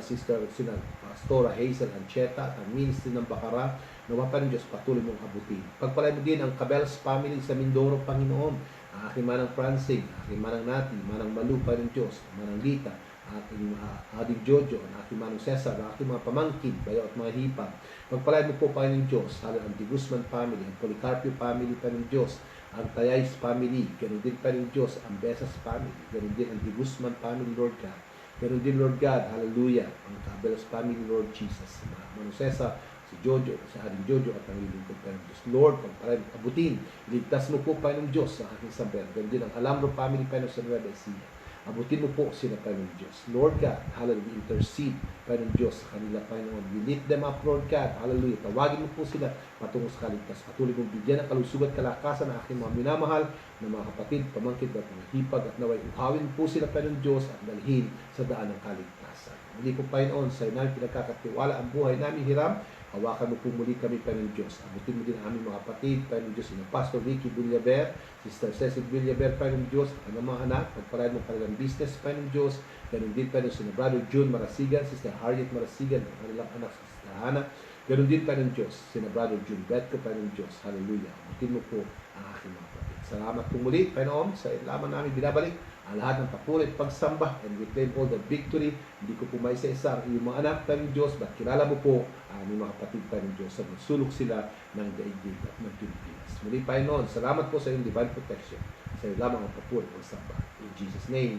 Pastora Hazel Ancheta, at ang ministry ng Bacara, nawa, Panginoon Diyos, patuloy mong abutin. Pagpalain mo din ang Cabels family sa Mindoro, Panginoon, ang aking manang Francine, aking manang Nati, manang Malu, Panginoon Diyos, manang Lita, aking ating Jojo, ang aking manang Cesar, ang aking mga pamangkin, bayo at mga hipa. Pagpalain mo po, Panginoon Diyos, ang Di Guzman family, ang Policarpio family, Panginoon Diyos, ang Tayais family, ganun din, Panginoon Diyos, ang Besas family, ganun din ang Di Guzman family, Lord God. Ganun din, Lord God, hallelujah, ang Cabelos family, Lord Jesus, si Mano Cesar, si Jojo, si Haring Jojo at ang lilingkod Panginoon Diyos. Lord, pagparay mo, abutin, iligtas mo po, Panginoon Diyos, sa aking sambayan. Ganun din ang Alambro family, Panginoon sa Nueva Ecija. Abutin mo po sila, Panginoon Diyos. Lord God, hallelujah, intercede, Panginoon Diyos, sa kanila, Panginoon. We lift them up, Lord God, hallelujah. Tawagin mo po sila patungo sa kaligtas. Patuloy mong bigyan ng kalusugan, kalakasan ng aking mga minamahal, ng mga kapatid, pamangkin at mga hipag at naway uhawin po sila, Panginoon Diyos, at dalhin sa daan ng kaligtasan. Muli po, Panginoon, sa namin pinagkakatiwala ang buhay namin hiram. Hawakan mo po muli kami, Panginoon Diyos. Abutin mo din ang aming mga kapatid, Panginoon Diyos, si Pastor Ricky Villaver, Sister Cecil Villaver, Panginoon Diyos, ang mga anak, pagpalain mo kanilang business, Panginoon Diyos. Ganun din, Panginoon, si Brother June Marasigan, Sister Harriet Marasigan, ang kanilang anak, Sister Hannah. Ganun din, Panginoon Diyos, si Brother June Betko, Panginoon Diyos. Hallelujah. Abutin mo po ang aking mga kapatid. Salamat po muli, Panginoon, sa ilaman namin binabalik ang lahat ng papuri at pagsamba, and we claim all the victory. Hindi ko po maisa-isa ang iyong mga anak, Panginoon Diyos, but kilala mo po ang aming mga kapatid, Panginoon Diyos, sa magsulok sila ng daigdig at ng Pilipinas. Muli, Panginoon, salamat po sa iyong divine protection. Sa iyo lamang ang papuri at pagsamba. In Jesus' name,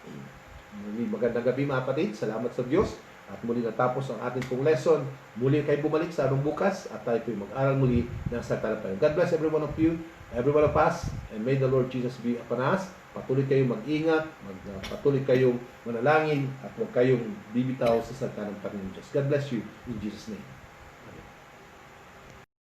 amen. Muli, magandang gabi, mga kapatid. Salamat sa Diyos. At muli natapos ang ating pong lesson. Muli kayo bumalik sa anong bukas at tayo po mag-aral muli ng salita ng Panginoon. God bless every one of you, every one of us, and may the Lord Jesus be upon us. Patuloy kayong mag-ingat, patuloy kayong manalangin, at huwag kayong bibitaw sa salita ng Panginoon Diyos. God bless you in Jesus' name.